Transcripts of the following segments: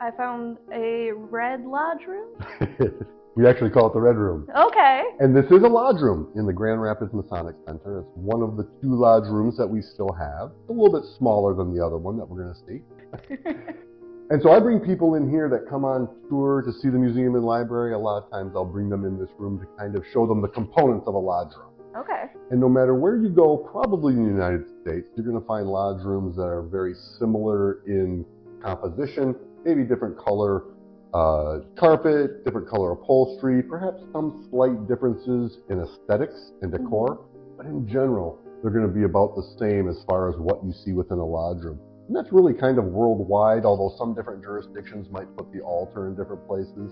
I found a red lodge room. We actually call it the Red Room. Okay. And this is a lodge room in the Grand Rapids Masonic Center. It's one of the 2 lodge rooms that we still have. It's a little bit smaller than the other one that we're going to see. And so I bring people in here that come on tour to see the museum and library. A lot of times I'll bring them in this room to kind of show them the components of a lodge room. Okay. And no matter where you go, probably in the United States, you're going to find lodge rooms that are very similar in composition, maybe different color carpet, different color upholstery, perhaps some slight differences in aesthetics and decor, but in general, they're going to be about the same as far as what you see within a lodge room. And that's really kind of worldwide, although some different jurisdictions might put the altar in different places.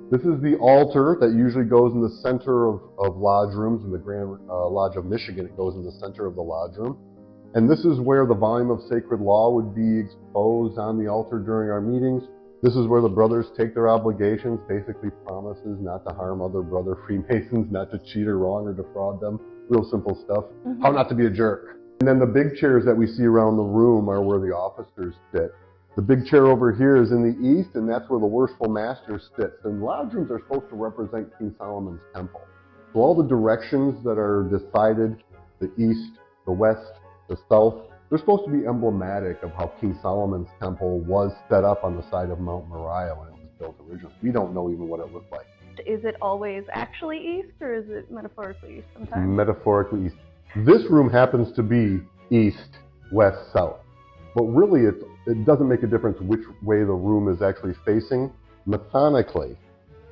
This is the altar that usually goes in the center of lodge rooms. In the Grand Lodge of Michigan, it goes in the center of the lodge room. And this is where the volume of sacred law would be exposed on the altar during our meetings. This is where the brothers take their obligations, basically promises not to harm other brother Freemasons, not to cheat or wrong or defraud them. Real simple stuff. How not to be a jerk. And then the big chairs that we see around the room are where the officers sit. The big chair over here is in the east, and that's where the worshipful master sits. And lodge rooms are supposed to represent King Solomon's temple. So all the directions that are decided, the east, the west, the south, they're supposed to be emblematic of how King Solomon's temple was set up on the side of Mount Moriah when it was built originally. We don't know even what it looked like. Is it always actually east, or is it metaphorically east sometimes? Metaphorically east. This room happens to be east, west, south. But really, it doesn't make a difference which way the room is actually facing. Masonically,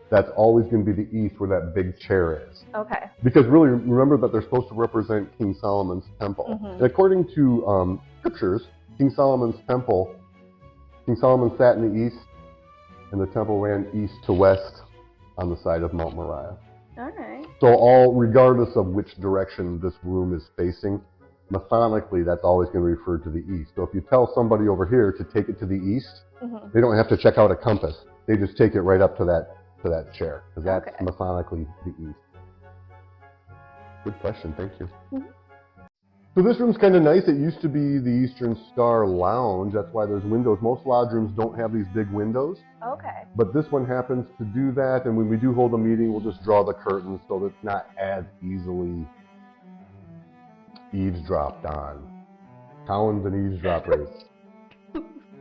that's always going to be the east where that big chair is. Okay. Because really, remember that they're supposed to represent King Solomon's temple. And according to scriptures, King Solomon's temple, King Solomon sat in the east, and the temple ran east to west on the side of Mount Moriah. All right. So regardless of which direction this room is facing, Masonically, that's always going to refer to the east. So if you tell somebody over here to take it to the east, they don't have to check out a compass. They just take it right up to that chair, because that's Masonically the east. Good question, thank you. So this room's kind of nice. It used to be the Eastern Star Lounge. That's why there's windows. Most lodge rooms don't have these big windows. Okay. But this one happens to do that, and when we do hold a meeting, we'll just draw the curtains so that it's not as easily eavesdropped on. Cowens and eavesdroppers.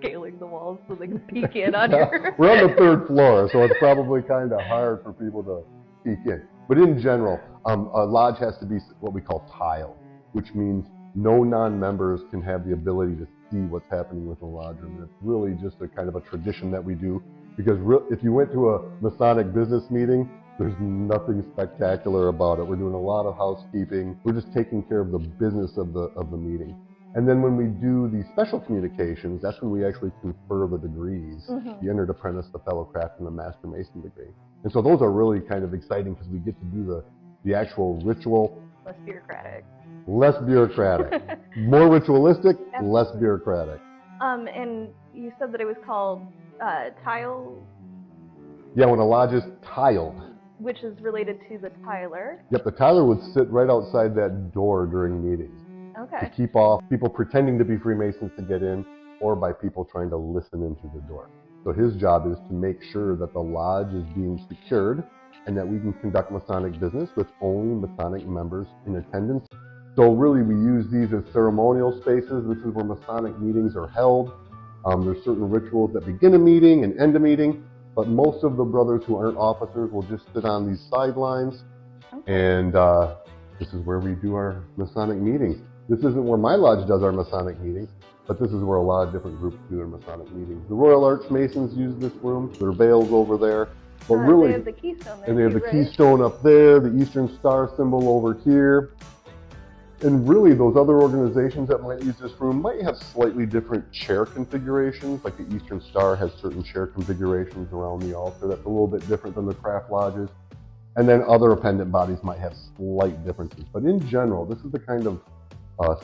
Scaling the walls so they can peek in on your... We're on the 3rd floor, so it's probably kind of hard for people to peek in. But in general, a lodge has to be what we call tiled, which means no non-members can have the ability to see what's happening with the lodge room. It's really just a kind of a tradition that we do, because if you went to a Masonic business meeting, there's nothing spectacular about it. We're doing a lot of housekeeping. We're just taking care of the business of the meeting. And then when we do the special communications, that's when we actually confer the degrees, the entered apprentice, the fellow craft, and the master mason degree. And so those are really kind of exciting because we get to do the actual ritual. Less bureaucratic. Less bureaucratic. More ritualistic, less bureaucratic. And you said that it was called tile? Yeah, when a lodge is tiled. Which is related to the tiler. Yep, the tiler would sit right outside that door during meetings. Okay. To keep off people pretending to be Freemasons to get in, or by people trying to listen into the door. So his job is to make sure that the lodge is being secured and that we can conduct Masonic business with only Masonic members in attendance. So really we use these as ceremonial spaces. This is where Masonic meetings are held. There's certain rituals that begin a meeting and end a meeting, but most of the brothers who aren't officers will just sit on these sidelines. And this is where we do our Masonic meetings. This isn't where my lodge does our Masonic meetings, but this is where a lot of different groups do their Masonic meetings. The Royal Arch Masons use this room. There are veils over there. But really, they have the keystone there. And they have the keystone up there, the Eastern Star symbol over here. And really, those other organizations that might use this room might have slightly different chair configurations. Like the Eastern Star has certain chair configurations around the altar that's a little bit different than the craft lodges. And then other appendant bodies might have slight differences. But in general, this is the kind of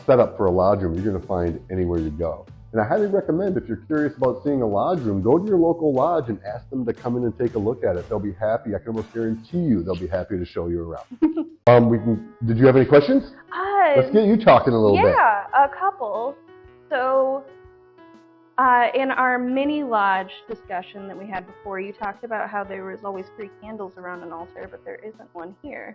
setup for a lodge room you're going to find anywhere you go. And I highly recommend, if you're curious about seeing a lodge room, go to your local lodge and ask them to come in and take a look at it. They'll be happy. I can almost guarantee you they'll be happy to show you around. Did you have any questions? Let's get you talking a little bit. Yeah, a couple. So In our mini lodge discussion that we had before, you talked about how there was always 3 candles around an altar, but there isn't one here.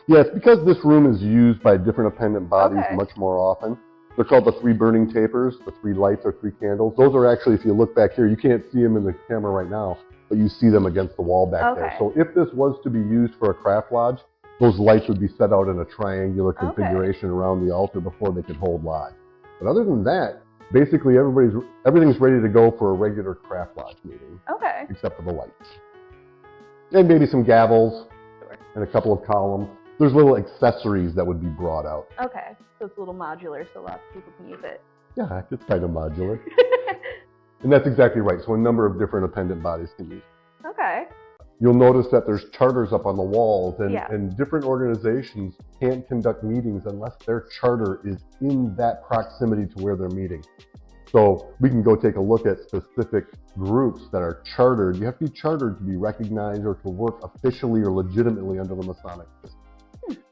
Yes, because this room is used by different appendant bodies Okay. much more often. They're called the 3 burning tapers, the 3 lights or 3 candles. Those are actually, if you look back here, you can't see them in the camera right now, but you see them against the wall back there. So if this was to be used for a craft lodge, those lights would be set out in a triangular configuration around the altar before they could hold lodge. But other than that, basically everything's ready to go for a regular craft lodge meeting. Okay. Except for the lights. And maybe some gavels and a couple of columns. There's little accessories that would be brought out. Okay. So it's a little modular so lots of people can use it. Yeah, it's kind of modular. And that's exactly right. So a number of different appendant bodies can use it. Okay. You'll notice that there's charters up on the walls, and, Yeah. and different organizations can't conduct meetings unless their charter is in that proximity to where they're meeting. So we can go take a look at specific groups that are chartered. You have to be chartered to be recognized or to work officially or legitimately under the Masonic system.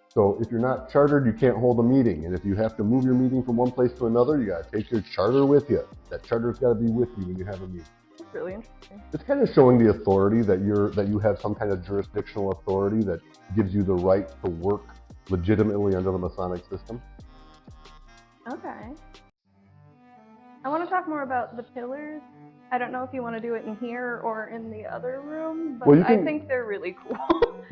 So if you're not chartered, you can't hold a meeting. And if you have to move your meeting from one place to another, you got to take your charter with you. That charter's got to be with you when you have a meeting. That's really interesting. It's kind of showing the authority that you have some kind of jurisdictional authority that gives you the right to work legitimately under the Masonic system. Okay. I want to talk more about the pillars. I don't know if you want to do it in here or in the other room, but I think they're really cool.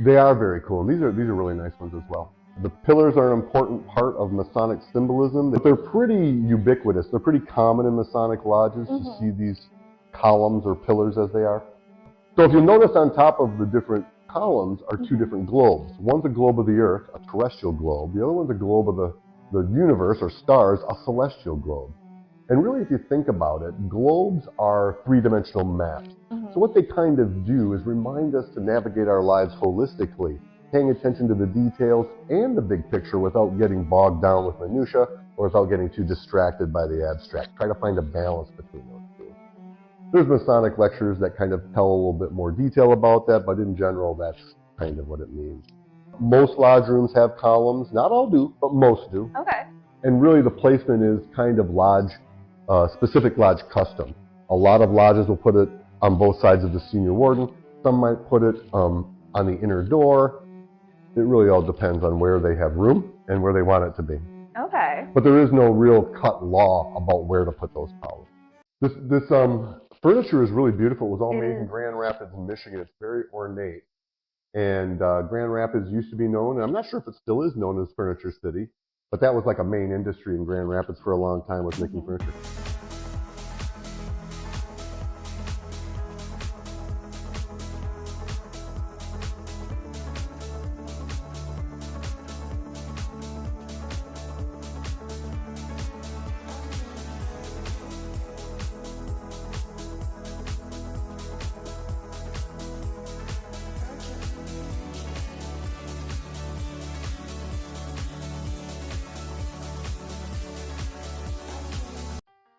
They are very cool. These are really nice ones as well. The pillars are an important part of Masonic symbolism, but they're pretty ubiquitous. They're pretty common in Masonic lodges to see these columns or pillars as they are. So if you notice on top of the different columns are 2 different globes. One's a globe of the earth, a terrestrial globe. The other one's a globe of the universe or stars, a celestial globe. And really, if you think about it, globes are 3-dimensional maps. So what they kind of do is remind us to navigate our lives holistically, paying attention to the details and the big picture without getting bogged down with minutia or without getting too distracted by the abstract. Try to find a balance between those 2. There's Masonic lectures that kind of tell a little bit more detail about that, but in general, that's kind of what it means. Most lodge rooms have columns. Not all do, but most do. Okay. And really, the placement is kind of lodge specific lodge custom. A lot of lodges will put it on both sides of the senior warden. Some might put it on the inner door. It really all depends on where they have room and where they want it to be. Okay. But there is no real cut law about where to put those columns. This furniture is really beautiful. It was all made in Grand Rapids, Michigan. It's very ornate. And Grand Rapids used to be known, and I'm not sure if it still is known as Furniture City, but that was like a main industry in Grand Rapids for a long time, was making furniture.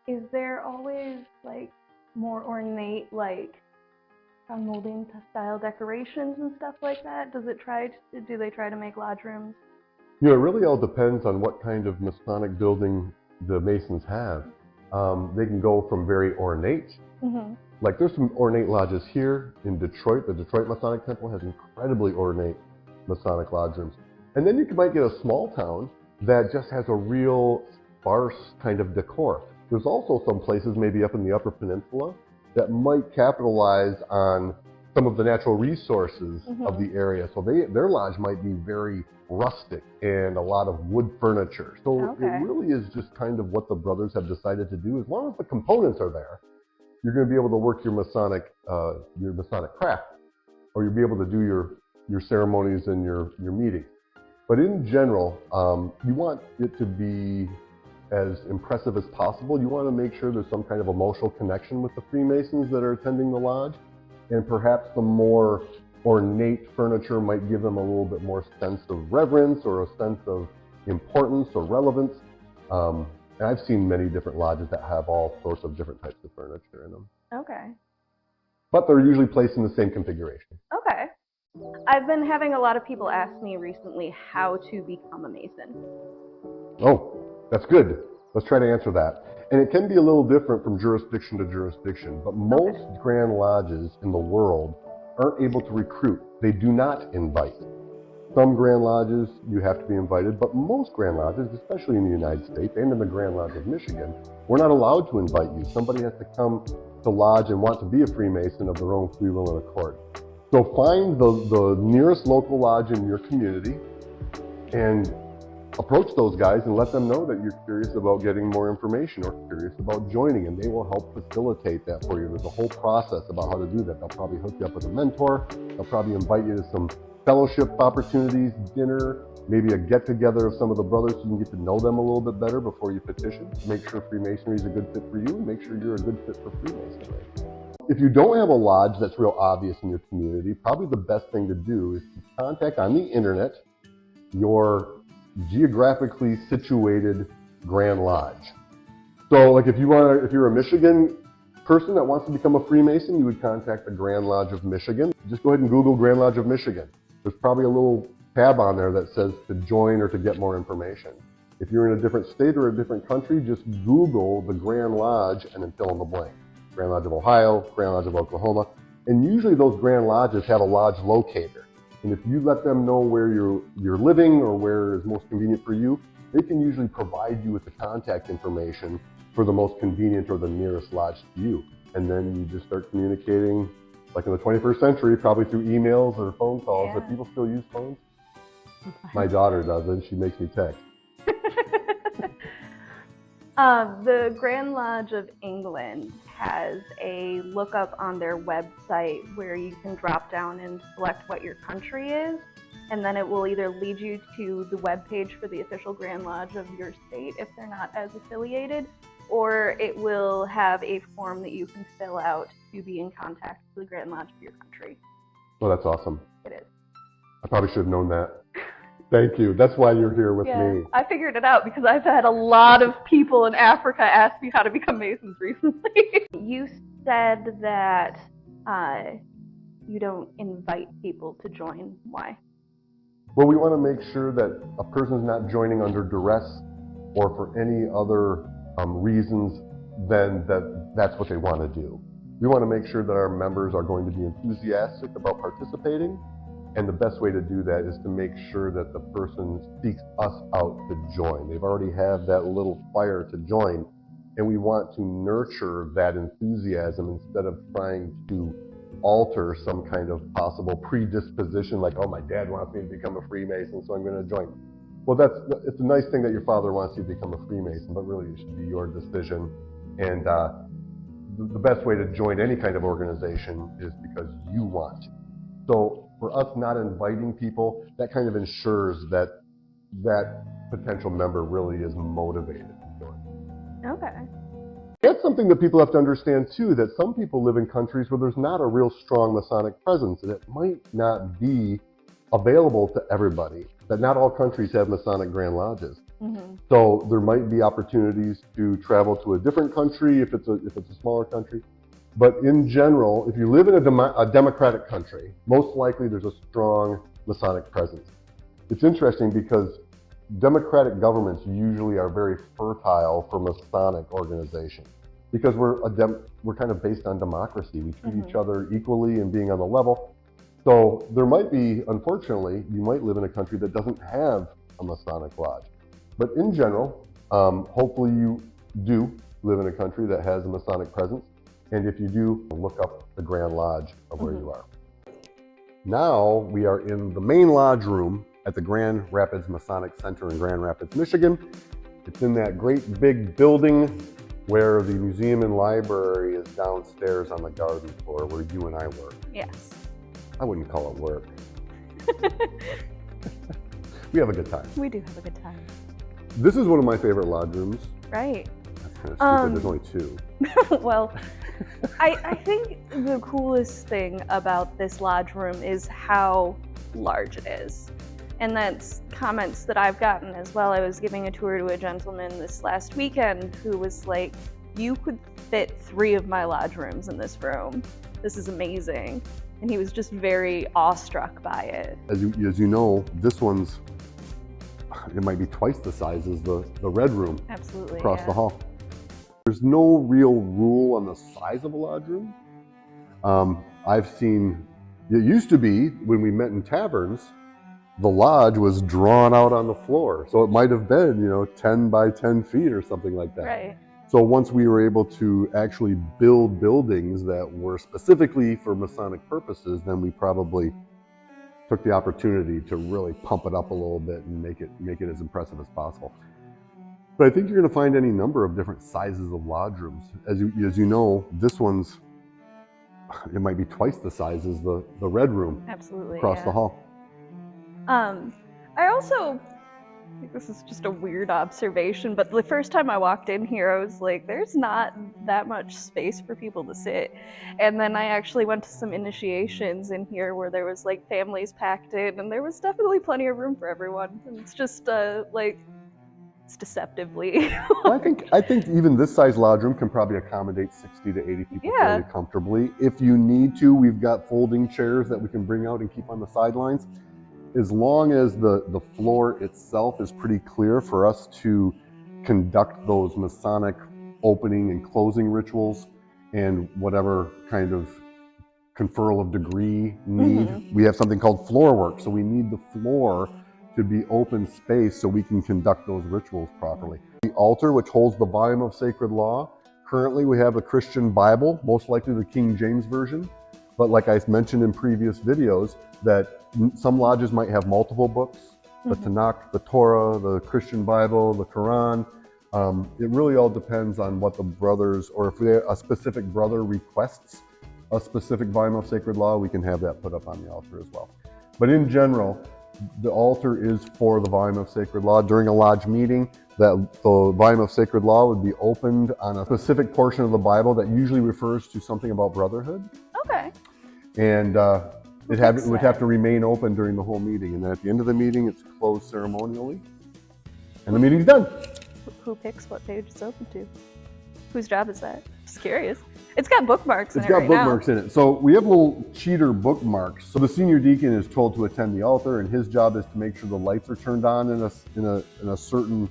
Is there always like more ornate, like molding style decorations and stuff like that? Do they try to make lodge rooms? You know, it really all depends on what kind of Masonic building the Masons have. They can go from very ornate, like there's some ornate lodges here in Detroit. The Detroit Masonic Temple has incredibly ornate Masonic lodge rooms. And then you might get a small town that just has a real sparse kind of decor. There's also some places, maybe up in the Upper Peninsula, that might capitalize on some of the natural resources of the area. So their lodge might be very rustic and a lot of wood furniture. So it really is just kind of what the brothers have decided to do. As long as the components are there, you're going to be able to work your Masonic craft, or you'll be able to do your ceremonies and your meetings. But in general, you want it to be as impressive as possible. You want to make sure there's some kind of emotional connection with the Freemasons that are attending the lodge, and perhaps the more ornate furniture might give them a little bit more sense of reverence or a sense of importance or relevance. And I've seen many different lodges that have all sorts of different types of furniture in them. Okay. But they're usually placed in the same configuration. Okay. I've been having a lot of people ask me recently how to become a Mason. Oh, that's good. Let's try to answer that. And it can be a little different from jurisdiction to jurisdiction, but most Grand Lodges in the world aren't able to recruit. They do not invite. Some Grand Lodges, you have to be invited, but most Grand Lodges, especially in the United States and in the Grand Lodge of Michigan, we're not allowed to invite you. Somebody has to come to lodge and want to be a Freemason of their own free will and accord. So find the nearest local lodge in your community and approach those guys and let them know that you're curious about getting more information or curious about joining, and they will help facilitate that for you. There's a whole process about how to do that. They'll probably hook you up with a mentor. They'll probably invite you to some fellowship opportunities, dinner, maybe a get-together of some of the brothers so you can get to know them a little bit better before you petition. Make sure Freemasonry is a good fit for you, and make sure you're a good fit for Freemasonry. If you don't have a lodge that's real obvious in your community, probably the best thing to do is to contact on the internet your geographically situated Grand Lodge. So like if you're a Michigan person that wants to become a Freemason, you would contact the Grand Lodge of Michigan. Just go ahead and Google Grand Lodge of Michigan. There's probably a little tab on there that says to join or to get more information. If you're in a different state or a different country, just Google the Grand Lodge and then fill in the blank. Grand Lodge of Ohio, Grand Lodge of Oklahoma. And usually those Grand Lodges have a lodge locator. And if you let them know where you're living or where is most convenient for you, they can usually provide you with the contact information for the most convenient or the nearest lodge to you. And then you just start communicating, like in the 21st century, probably through emails or phone calls. Yeah. But people still use phones? My daughter doesn't. She makes me text. The Grand Lodge of England has a lookup on their website where you can drop down and select what your country is, and then it will either lead you to the webpage for the official Grand Lodge of your state if they're not as affiliated, or it will have a form that you can fill out to be in contact with the Grand Lodge of your country. Well, that's awesome. It is. I probably should have known that. Thank you. That's why you're here with me. I figured it out because I've had a lot of people in Africa ask me how to become Masons recently. You said that you don't invite people to join. Why? Well, we want to make sure that a person's not joining under duress or for any other reasons than that's what they want to do. We want to make sure that our members are going to be enthusiastic about participating. And the best way to do that is to make sure that the person seeks us out to join. They've already have that little fire to join, and we want to nurture that enthusiasm instead of trying to alter some kind of possible predisposition, like, oh, my dad wants me to become a Freemason, so I'm going to join. Well, it's a nice thing that your father wants you to become a Freemason, but really it should be your decision. And the best way to join any kind of organization is because you want to. So for us not inviting people, that kind of ensures that that potential member really is motivated to join. Okay. That's something that people have to understand too, that some people live in countries where there's not a real strong Masonic presence, and it might not be available to everybody, that not all countries have Masonic Grand Lodges. Mm-hmm. So there might be opportunities to travel to a different country if it's a smaller country. But in general, if you live in a democratic country, most likely there's a strong Masonic presence. It's interesting because democratic governments usually are very fertile for Masonic organizations because we're kind of based on democracy. We treat each other equally and being on the level. So there might be, unfortunately, you might live in a country that doesn't have a Masonic lodge. But in general, hopefully you do live in a country that has a Masonic presence. And if you do, look up the Grand Lodge of where you are. Now we are in the main lodge room at the Grand Rapids Masonic Center in Grand Rapids, Michigan. It's in that great big building where the museum and library is downstairs on the garden floor where you and I work. Yes. I wouldn't call it work. We have a good time. We do have a good time. This is one of my favorite lodge rooms. Right. That's kind of stupid. There's only two. Well, I think the coolest thing about this lodge room is how large it is. And that's comments that I've gotten as well. I was giving a tour to a gentleman this last weekend who was like, you could fit 3 of my lodge rooms in this room. This is amazing. And he was just very awestruck by it. As you know, this one's it might be twice the size as the red room. Absolutely, across yeah. the hall. There's no real rule on the size of a lodge room. I've seen, it used to be when we met in taverns, the lodge was drawn out on the floor. So it might have been, 10 by 10 feet or something like that. Right. So once we were able to actually build buildings that were specifically for Masonic purposes, then we probably took the opportunity to really pump it up a little bit and make it as impressive as possible. But I think you're going to find any number of different sizes of lodge rooms. As you know, this one's, it might be twice the size as the red room. Absolutely, across yeah. the hall. I also think this is just a weird observation, but the first time I walked in here, I was like, there's not that much space for people to sit. And then I actually went to some initiations in here where there was like families packed in, and there was definitely plenty of room for everyone. And it's just it's deceptively. Well, I think even this size lodge room can probably accommodate 60 to 80 people fairly comfortably. If you need to, we've got folding chairs that we can bring out and keep on the sidelines. As long as the floor itself is pretty clear for us to conduct those Masonic opening and closing rituals and whatever kind of conferral of degree need. Mm-hmm. We have something called floor work, so we need the floor to be open space so we can conduct those rituals properly. The altar, which holds the volume of sacred law, currently we have a Christian Bible, most likely the King James Version. But like I mentioned in previous videos, that some lodges might have multiple books, the Tanakh, the Torah, the Christian Bible, the Quran. It really all depends on what the brothers, or if a specific brother requests a specific volume of sacred law, we can have that put up on the altar as well. But in general, the altar is for the volume of sacred law. During a lodge meeting, the volume of sacred law would be opened on a specific portion of the Bible that usually refers to something about brotherhood. Okay. And it would have to remain open during the whole meeting. And then at the end of the meeting, it's closed ceremonially. And the meeting's done. Who picks what page it's open to? Whose job is that? Just curious. It's got bookmarks in it right now. It's got bookmarks in it. So we have little cheater bookmarks. So the senior deacon is told to attend the altar, and his job is to make sure the lights are turned on in a certain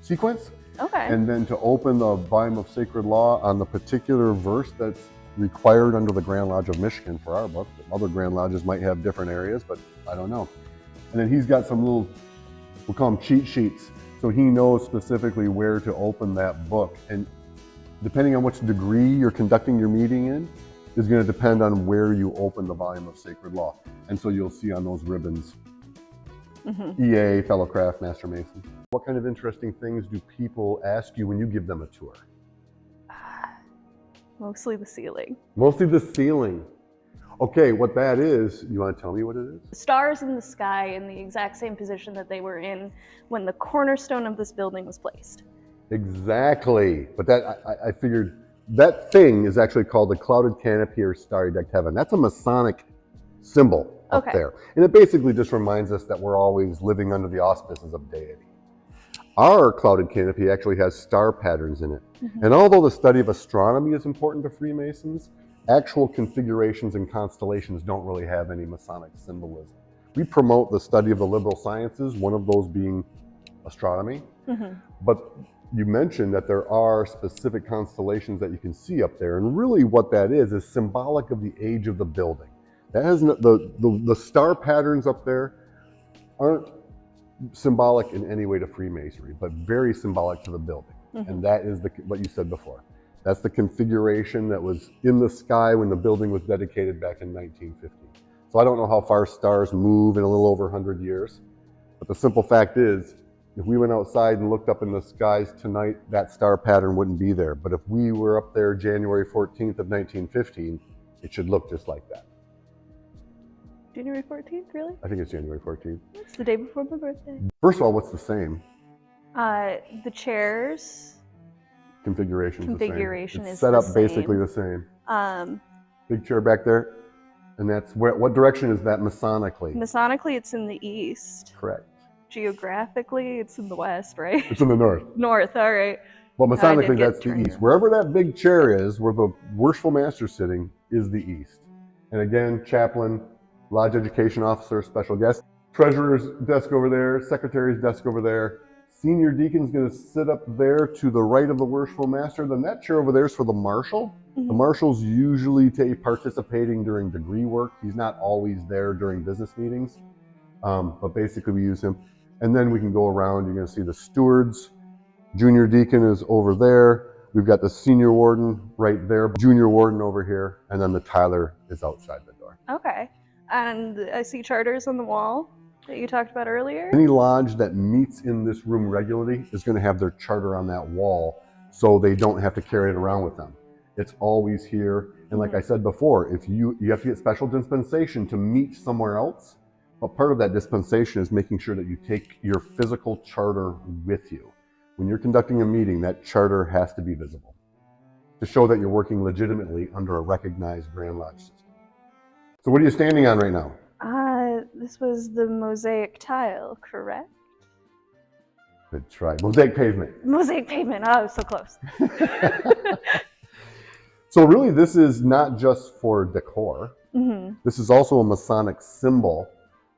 sequence. Okay. And then to open the volume of sacred law on the particular verse that's required under the Grand Lodge of Michigan for our book. Other Grand Lodges might have different areas, but I don't know. And then he's got some little, we'll call them cheat sheets. So he knows specifically where to open that book. And depending on which degree you're conducting your meeting in, is going to depend on where you open the volume of sacred law. And so you'll see on those ribbons, EA, Fellow Craft, Master Mason. What kind of interesting things do people ask you when you give them a tour? Mostly the ceiling. Mostly the ceiling. Okay, what that is, you want to tell me what it is? Stars in the sky in the exact same position that they were in when the cornerstone of this building was placed. Exactly. But that I figured that thing is actually called the clouded canopy or starry decked heaven. That's a Masonic symbol up there. And it basically just reminds us that we're always living under the auspices of deity. Our clouded canopy actually has star patterns in it. And although the study of astronomy is important to Freemasons, actual configurations and constellations don't really have any Masonic symbolism. We promote the study of the liberal sciences, one of those being astronomy. But you mentioned that there are specific constellations that you can see up there, and really what that is symbolic of the age of the building. That has the star patterns up there aren't symbolic in any way to Freemasonry, but very symbolic to the building. And that is what you said before. That's the configuration that was in the sky when the building was dedicated back in 1950. So I don't know how far stars move in a little over 100 years, but the simple fact is, if we went outside and looked up in the skies tonight, that star pattern wouldn't be there. But if we were up there January 14th of 1915, it should look just like that. January 14th, really? I think it's January 14th. It's the day before my birthday. First of all, what's the same? The chairs. Configuration is the same. It's set up basically the same. Big chair back there. And that's what direction is that Masonically? Masonically, it's in the east. Correct. Geographically, it's in the west, right? It's in the north. North, all right. Well, Masonically, that's the east. Wherever that big chair is, where the worshipful master's sitting, is the east. And again, chaplain, lodge education officer, special guest. Treasurer's desk over there, secretary's desk over there. Senior deacon's going to sit up there to the right of the worshipful master. Then that chair over there is for the marshal. The marshal's usually participating during degree work. He's not always there during business meetings, but basically we use him. And then we can go around. You're going to see the stewards. Junior deacon is over there. We've got the senior warden right there, junior warden over here, and then the Tyler is outside the door. Okay. And I see charters on the wall that you talked about earlier. Any lodge that meets in this room regularly is going to have their charter on that wall, so they don't have to carry it around with them. It's always here. And like I said before, if you have to get special dispensation to meet somewhere else, but part of that dispensation is making sure that you take your physical charter with you. When you're conducting a meeting, that charter has to be visible to show that you're working legitimately under a recognized Grand Lodge system. So what are you standing on right now? This was the mosaic tile, correct? Good try. Mosaic pavement. Mosaic pavement. Oh, so close. So really, this is not just for decor. This is also a Masonic symbol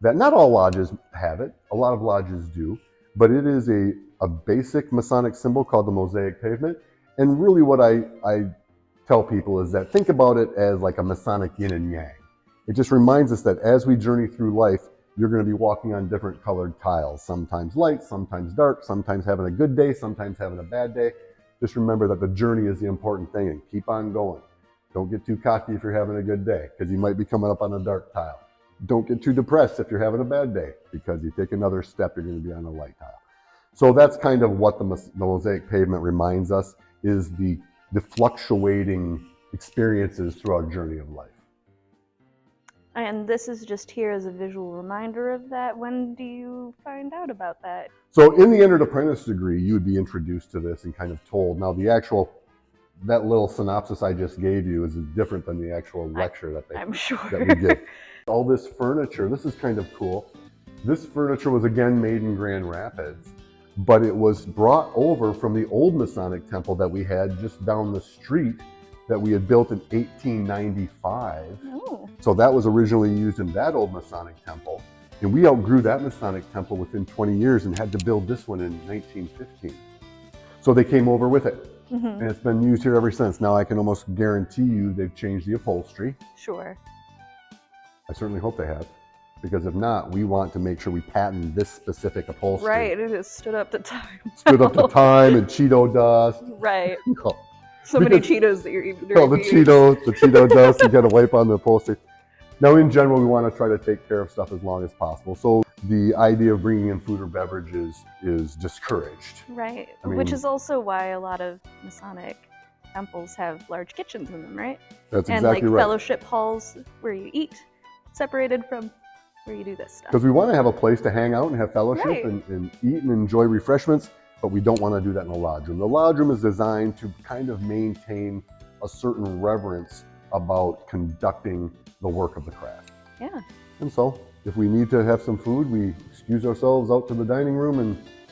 that not all lodges have it. A lot of lodges do. But it is a basic Masonic symbol called the mosaic pavement. And really what I tell people is that think about it as like a Masonic yin and yang. It just reminds us that as we journey through life, you're going to be walking on different colored tiles, sometimes light, sometimes dark, sometimes having a good day, sometimes having a bad day. Just remember that the journey is the important thing and keep on going. Don't get too cocky if you're having a good day because you might be coming up on a dark tile. Don't get too depressed if you're having a bad day because you take another step, you're going to be on a light tile. So that's kind of what the mosaic pavement reminds us is the fluctuating experiences through our journey of life. And this is just here as a visual reminder of that. When do you find out about that? So in the entered apprentice degree, you would be introduced to this and kind of told. Now that little synopsis I just gave you is different than the actual lecture I'm sure. that we give. All this furniture, this is kind of cool. This furniture was again made in Grand Rapids, but it was brought over from the old Masonic temple that we had just down the street that we had built in 1895. Oh. So that was originally used in that old Masonic temple. And we outgrew that Masonic temple within 20 years and had to build this one in 1915. So they came over with it. And it's been used here ever since. Now I can almost guarantee you they've changed the upholstery. Sure. I certainly hope they have. Because if not, we want to make sure we patent this specific upholstery. Right, it has stood up to time. Stood up to time and Cheeto dust. Right. No. So many Cheetos that you're eating. Oh, the Cheeto dust, you gotta wipe on the upholstery. Now in general, we want to try to take care of stuff as long as possible. So the idea of bringing in food or beverages is discouraged. Right, I mean, which is also why a lot of Masonic temples have large kitchens in them, right? That's and exactly like right. fellowship halls where you eat, separated from where you do this stuff. Because we want to have a place to hang out and have fellowship Right. and eat and enjoy refreshments, but we don't want to do that in the lodge room. The lodge room is designed to kind of maintain a certain reverence about conducting the work of the craft. Yeah. And so if we need to have some food, we excuse ourselves out to the dining room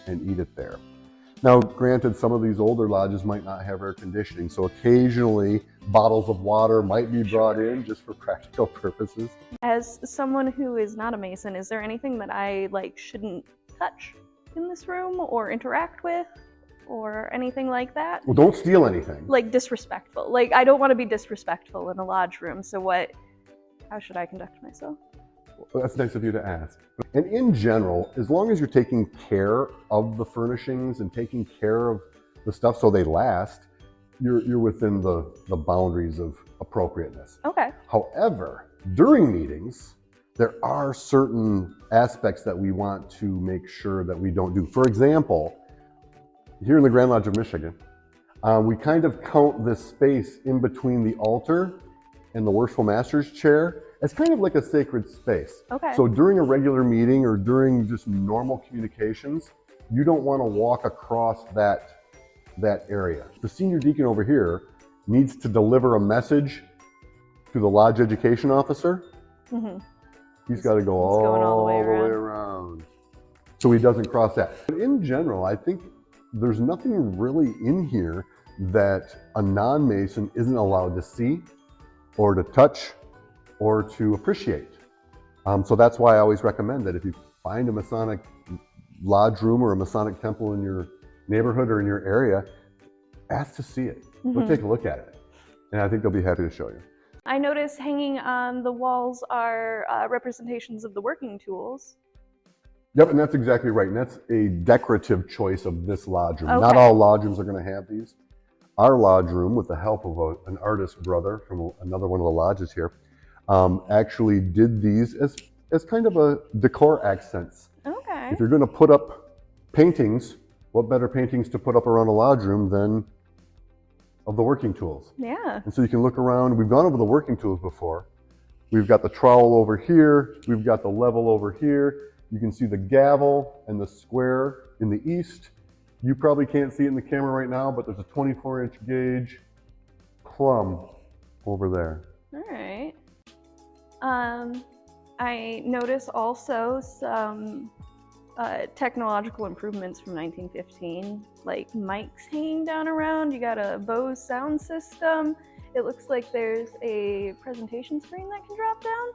and eat it there. Now, granted, some of these older lodges might not have air conditioning, so occasionally bottles of water might be brought in just for practical purposes. As someone who is not a Mason, is there anything that I shouldn't touch in this room or interact with or anything like that? Well, don't steal anything. Like disrespectful. Like I don't want to be disrespectful in a lodge room, so how should I conduct myself? Well, that's nice of you to ask. And in general, as long as you're taking care of the furnishings and taking care of the stuff so they last, you're within the boundaries of appropriateness. Okay. However, during meetings, there are certain aspects that we want to make sure that we don't do. For example, here in the Grand Lodge of Michigan, we kind of count this space in between the altar and the Worshipful Master's chair as kind of like a sacred space. Okay. So during a regular meeting or during just normal communications, you don't want to walk across that area. The senior deacon over here needs to deliver a message to the lodge education officer. He's got to go all the way around. So he doesn't cross that. But in general, I think there's nothing really in here that a non-Mason isn't allowed to see or to touch or to appreciate. So that's why I always recommend that if you find a Masonic lodge room or a Masonic temple in your neighborhood or in your area, ask to see it. Go take a look at it. And I think they'll be happy to show you. I notice hanging on the walls are representations of the working tools. Yep, and that's exactly right. And that's a decorative choice of this lodge room. Okay. Not all lodge rooms are going to have these. Our lodge room, with the help of an artist brother from another one of the lodges here, actually did these as kind of a decor accents. Okay. If you're going to put up paintings, what better paintings to put up around a lodge room than of the working tools? Yeah. And so you can look around. We've gone over the working tools before. We've got the trowel over here. We've got the level over here. You can see the gavel and the square in the east. You probably can't see it in the camera right now, but there's a 24-inch gauge plumb over there. All right. I notice also some technological improvements from 1915, like mics hanging down around. You got a Bose sound system. It looks like there's a presentation screen that can drop down.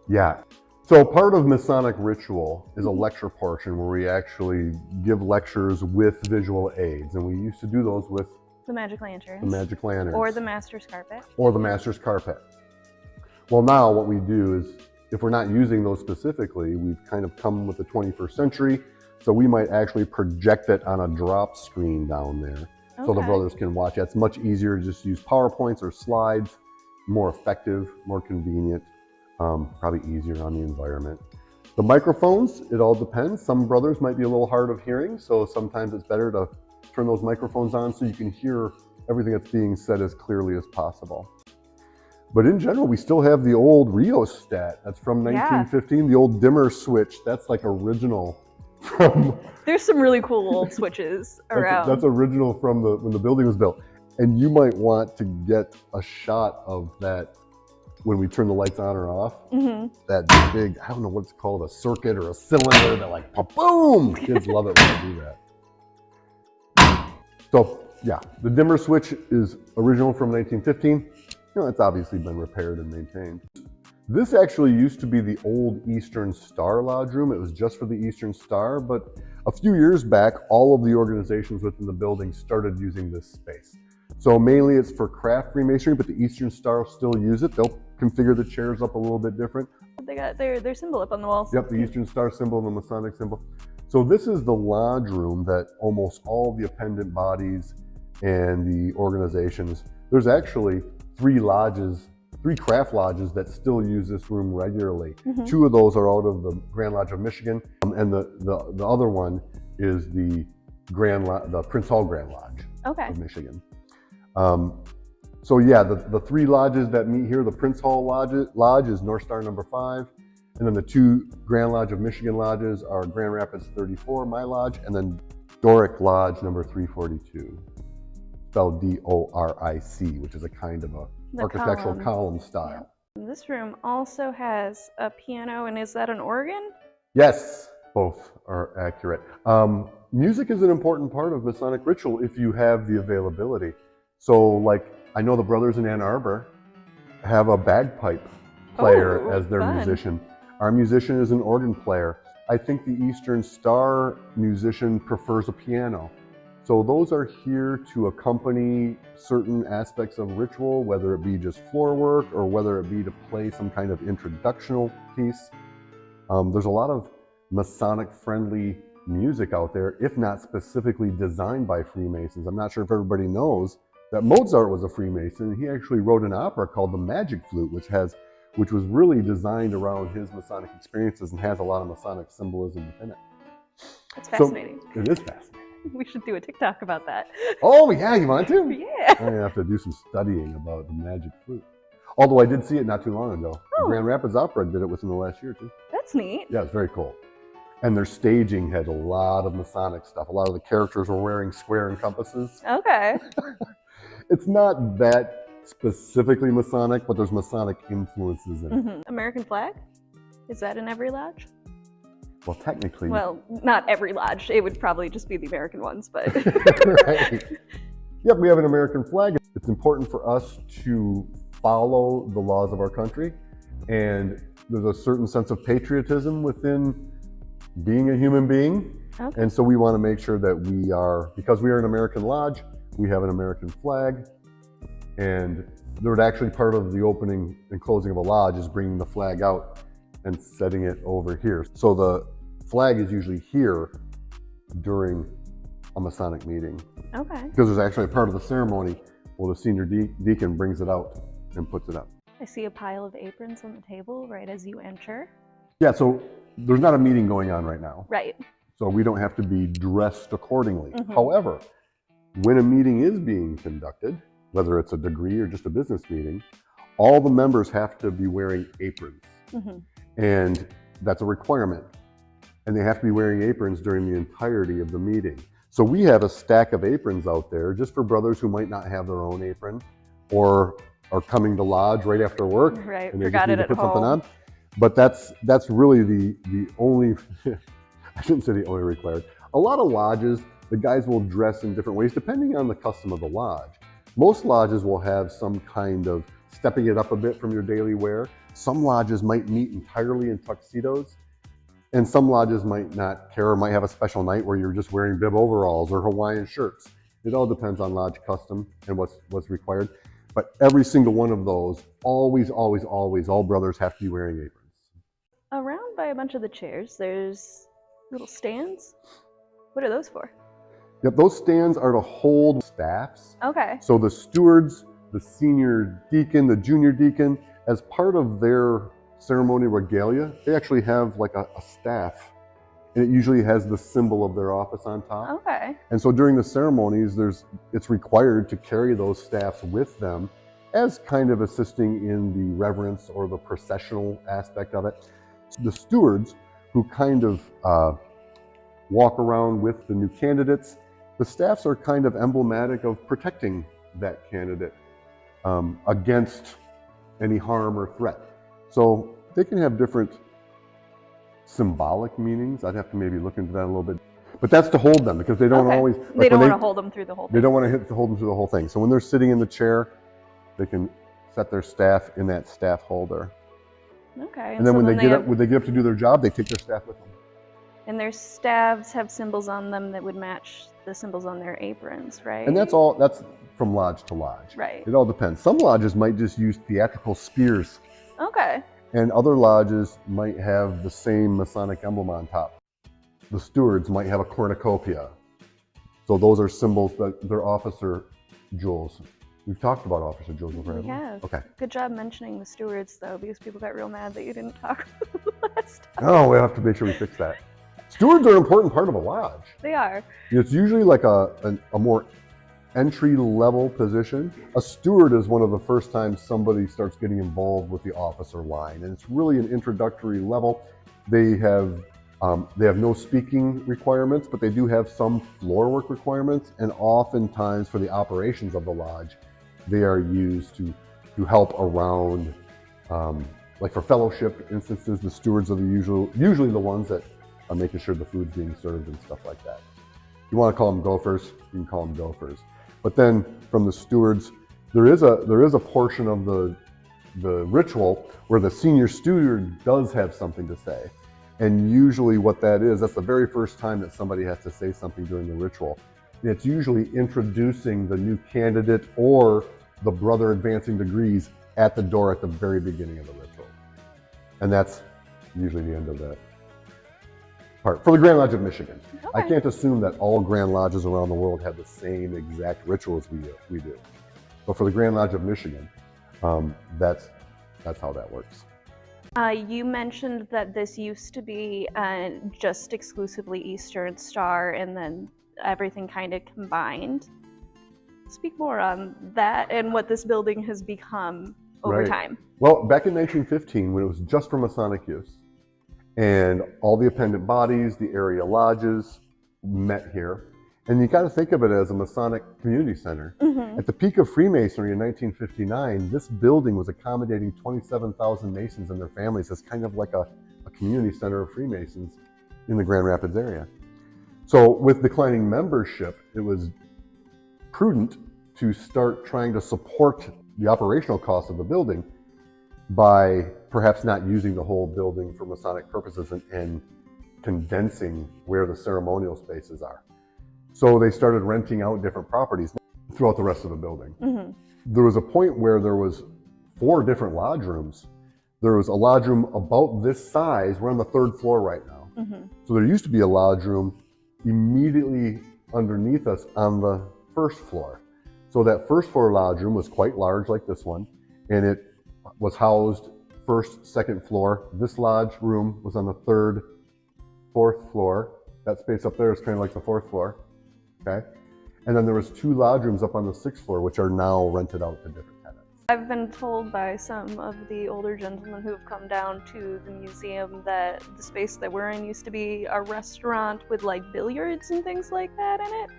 Yeah. So part of Masonic ritual is a lecture portion where we actually give lectures with visual aids. And we used to do those with the magic lanterns. The magic lanterns. Or the master's carpet. Or the master's carpet. Well, now what we do is, if we're not using those specifically, we've kind of come with the 21st century. So we might actually project it on a drop screen down there. Okay. So the brothers can watch it. It's much easier to just use PowerPoints or slides, more effective, more convenient. Probably easier on the environment. The microphones, it all depends. Some brothers might be a little hard of hearing, so sometimes it's better to turn those microphones on so you can hear everything that's being said as clearly as possible. But in general, we still have the old rheostat. That's from 1915, the old dimmer switch. That's like original from... There's some really cool old switches around. That's original from when the building was built. And you might want to get a shot of that when we turn the lights on or off. That big, I don't know what it's called, a circuit or a cylinder that like, boom! Kids love it when I do that. So yeah, the dimmer switch is original from 1915. You know, it's obviously been repaired and maintained. This actually used to be the old Eastern Star Lodge room. It was just for the Eastern Star, but a few years back, all of the organizations within the building started using this space. So mainly it's for craft Freemasonry, but the Eastern Star still use it. They'll configure the chairs up a little bit different. They got their symbol up on the walls. Yep, the Eastern Star symbol and the Masonic symbol. So this is the lodge room that almost all the appendant bodies and the organizations, there's actually 3 craft lodges that still use this room regularly. 2 of those are out of the Grand Lodge of Michigan, and the other one is the Prince Hall Grand Lodge of Michigan. So yeah, the 3 lodges that meet here, the Prince Hall Lodge is North Star number 5, and then the 2 Grand Lodge of Michigan lodges are Grand Rapids 34, my lodge, and then Doric Lodge number 342, spelled D-O-R-I-C, which is a kind of a architectural column style. Yeah. This room also has a piano, and is that an organ? Yes, both are accurate. Music is an important part of Masonic ritual if you have the availability. So like, I know the brothers in Ann Arbor have a bagpipe player as their musician. Our musician is an organ player. I think the Eastern Star musician prefers a piano. So those are here to accompany certain aspects of ritual, whether it be just floor work or whether it be to play some kind of introductional piece. There's a lot of Masonic-friendly music out there, if not specifically designed by Freemasons. I'm not sure if everybody knows that Mozart was a Freemason. He actually wrote an opera called The Magic Flute, which was really designed around his Masonic experiences and has a lot of Masonic symbolism within it. That's fascinating. So, it is fascinating. We should do a TikTok about that. Oh yeah, you want to? Yeah. I have to do some studying about the Magic Flute. Although I did see it not too long ago. The Grand Rapids Opera did it within the last year too. That's neat. Yeah, it's very cool. And their staging had a lot of Masonic stuff. A lot of the characters were wearing square and compasses. Okay. It's not that specifically Masonic, but there's Masonic influences in it. American flag? Is that in every lodge? Well, technically. Well, not every lodge. It would probably just be the American ones, but. Right. Yep, we have an American flag. It's important for us to follow the laws of our country, and there's a certain sense of patriotism within being a human being. Okay. And so we want to make sure that we are, because we are an American lodge, we have an American flag. And there would actually, part of the opening and closing of a lodge is bringing the flag out and setting it over here. So the flag is usually here during a Masonic meeting. Okay. Because there's actually a part of the ceremony where the senior deacon brings it out and puts it up. I see a pile of aprons on the table right as you enter. Yeah, so there's not a meeting going on right now. Right. So we don't have to be dressed accordingly. However, when a meeting is being conducted, whether it's a degree or just a business meeting, all the members have to be wearing aprons. And that's a requirement. And they have to be wearing aprons during the entirety of the meeting. So we have a stack of aprons out there just for brothers who might not have their own apron or are coming to lodge right after work. Right, And they forgot just need it to at put home. something on. But that's really the only, I shouldn't say the only required. A lot of lodges, the guys will dress in different ways depending on the custom of the lodge. Most lodges will have some kind of stepping it up a bit from your daily wear. Some lodges might meet entirely in tuxedos, and some lodges might not care or might have a special night where you're just wearing bib overalls or Hawaiian shirts. It all depends on lodge custom and what's required. But every single one of those, always, all brothers have to be wearing aprons. Around by a bunch of the chairs, there's little stands. What are those for? Yep, those stands are to hold staffs. Okay. So the stewards, the senior deacon, the junior deacon, as part of their ceremony regalia, they actually have like a staff, and it usually has the symbol of their office on top. Okay. And so during the ceremonies, it's required to carry those staffs with them as kind of assisting in the reverence or the processional aspect of it. The stewards, who kind of walk around with the new candidates, the staffs are kind of emblematic of protecting that candidate against any harm or threat. So they can have different symbolic meanings. I'd have to maybe look into that a little bit. But that's to hold them, because they don't always... They don't want to hold them through the whole thing. They don't want to hold them through the whole thing. So when they're sitting in the chair, they can set their staff in that staff holder. Okay. And then when they get up to do their job, they take their staff with them. And their staves have symbols on them that would match the symbols on their aprons, right? And that's from lodge to lodge. Right. It all depends. Some lodges might just use theatrical spears. Okay. And other lodges might have the same Masonic emblem on top. The stewards might have a cornucopia. So those are symbols that they're officer jewels. We've talked about officer jewels before, haven't we? We have. Okay. Good job mentioning the stewards, though, because people got real mad that you didn't talk last time. Oh, we have to make sure we fix that. Stewards are an important part of a lodge. They are. It's usually like a more entry-level position. A steward is one of the first times somebody starts getting involved with the officer line, and it's really an introductory level. They have no speaking requirements, but they do have some floor work requirements, and oftentimes for the operations of the lodge, they are used to help around, like for fellowship instances, the stewards are usually the ones that are making sure the food's being served and stuff like that. If you want to call them gophers, you can call them gophers. But then from the stewards, there is a portion of the ritual where the senior steward does have something to say. And usually what that's the very first time that somebody has to say something during the ritual. And it's usually introducing the new candidate or the brother advancing degrees at the door at the very beginning of the ritual. And that's usually the end of that part. For the Grand Lodge of Michigan. Okay. I can't assume that all Grand Lodges around the world have the same exact rituals we do. But for the Grand Lodge of Michigan, that's how that works. You mentioned that this used to be just exclusively Eastern Star, and then everything kind of combined. Speak more on that and what this building has become over time. Well, back in 1915, when it was just for Masonic use, and all the appendant bodies, the area lodges met here. And you got to think of it as a Masonic community center. At the peak of Freemasonry in 1959, this building was accommodating 27,000 Masons and their families as kind of like a community center of Freemasons in the Grand Rapids area. So with declining membership, it was prudent to start trying to support the operational costs of the building by perhaps not using the whole building for Masonic purposes and condensing where the ceremonial spaces are. So they started renting out different properties throughout the rest of the building. Mm-hmm. There was a point where there was 4 different lodge rooms. There was a lodge room about this size. We're on the 3rd floor right now. Mm-hmm. So there used to be a lodge room immediately underneath us on the 1st floor. So that 1st floor lodge room was quite large, like this one, and it was housed 1st, 2nd floor. This lodge room was on the 3rd, 4th floor. That space up there is kind of like the 4th floor, okay? And then there was 2 lodge rooms up on the 6th floor, which are now rented out to different tenants. I've been told by some of the older gentlemen who have come down to the museum that the space that we're in used to be a restaurant with like billiards and things like that in it.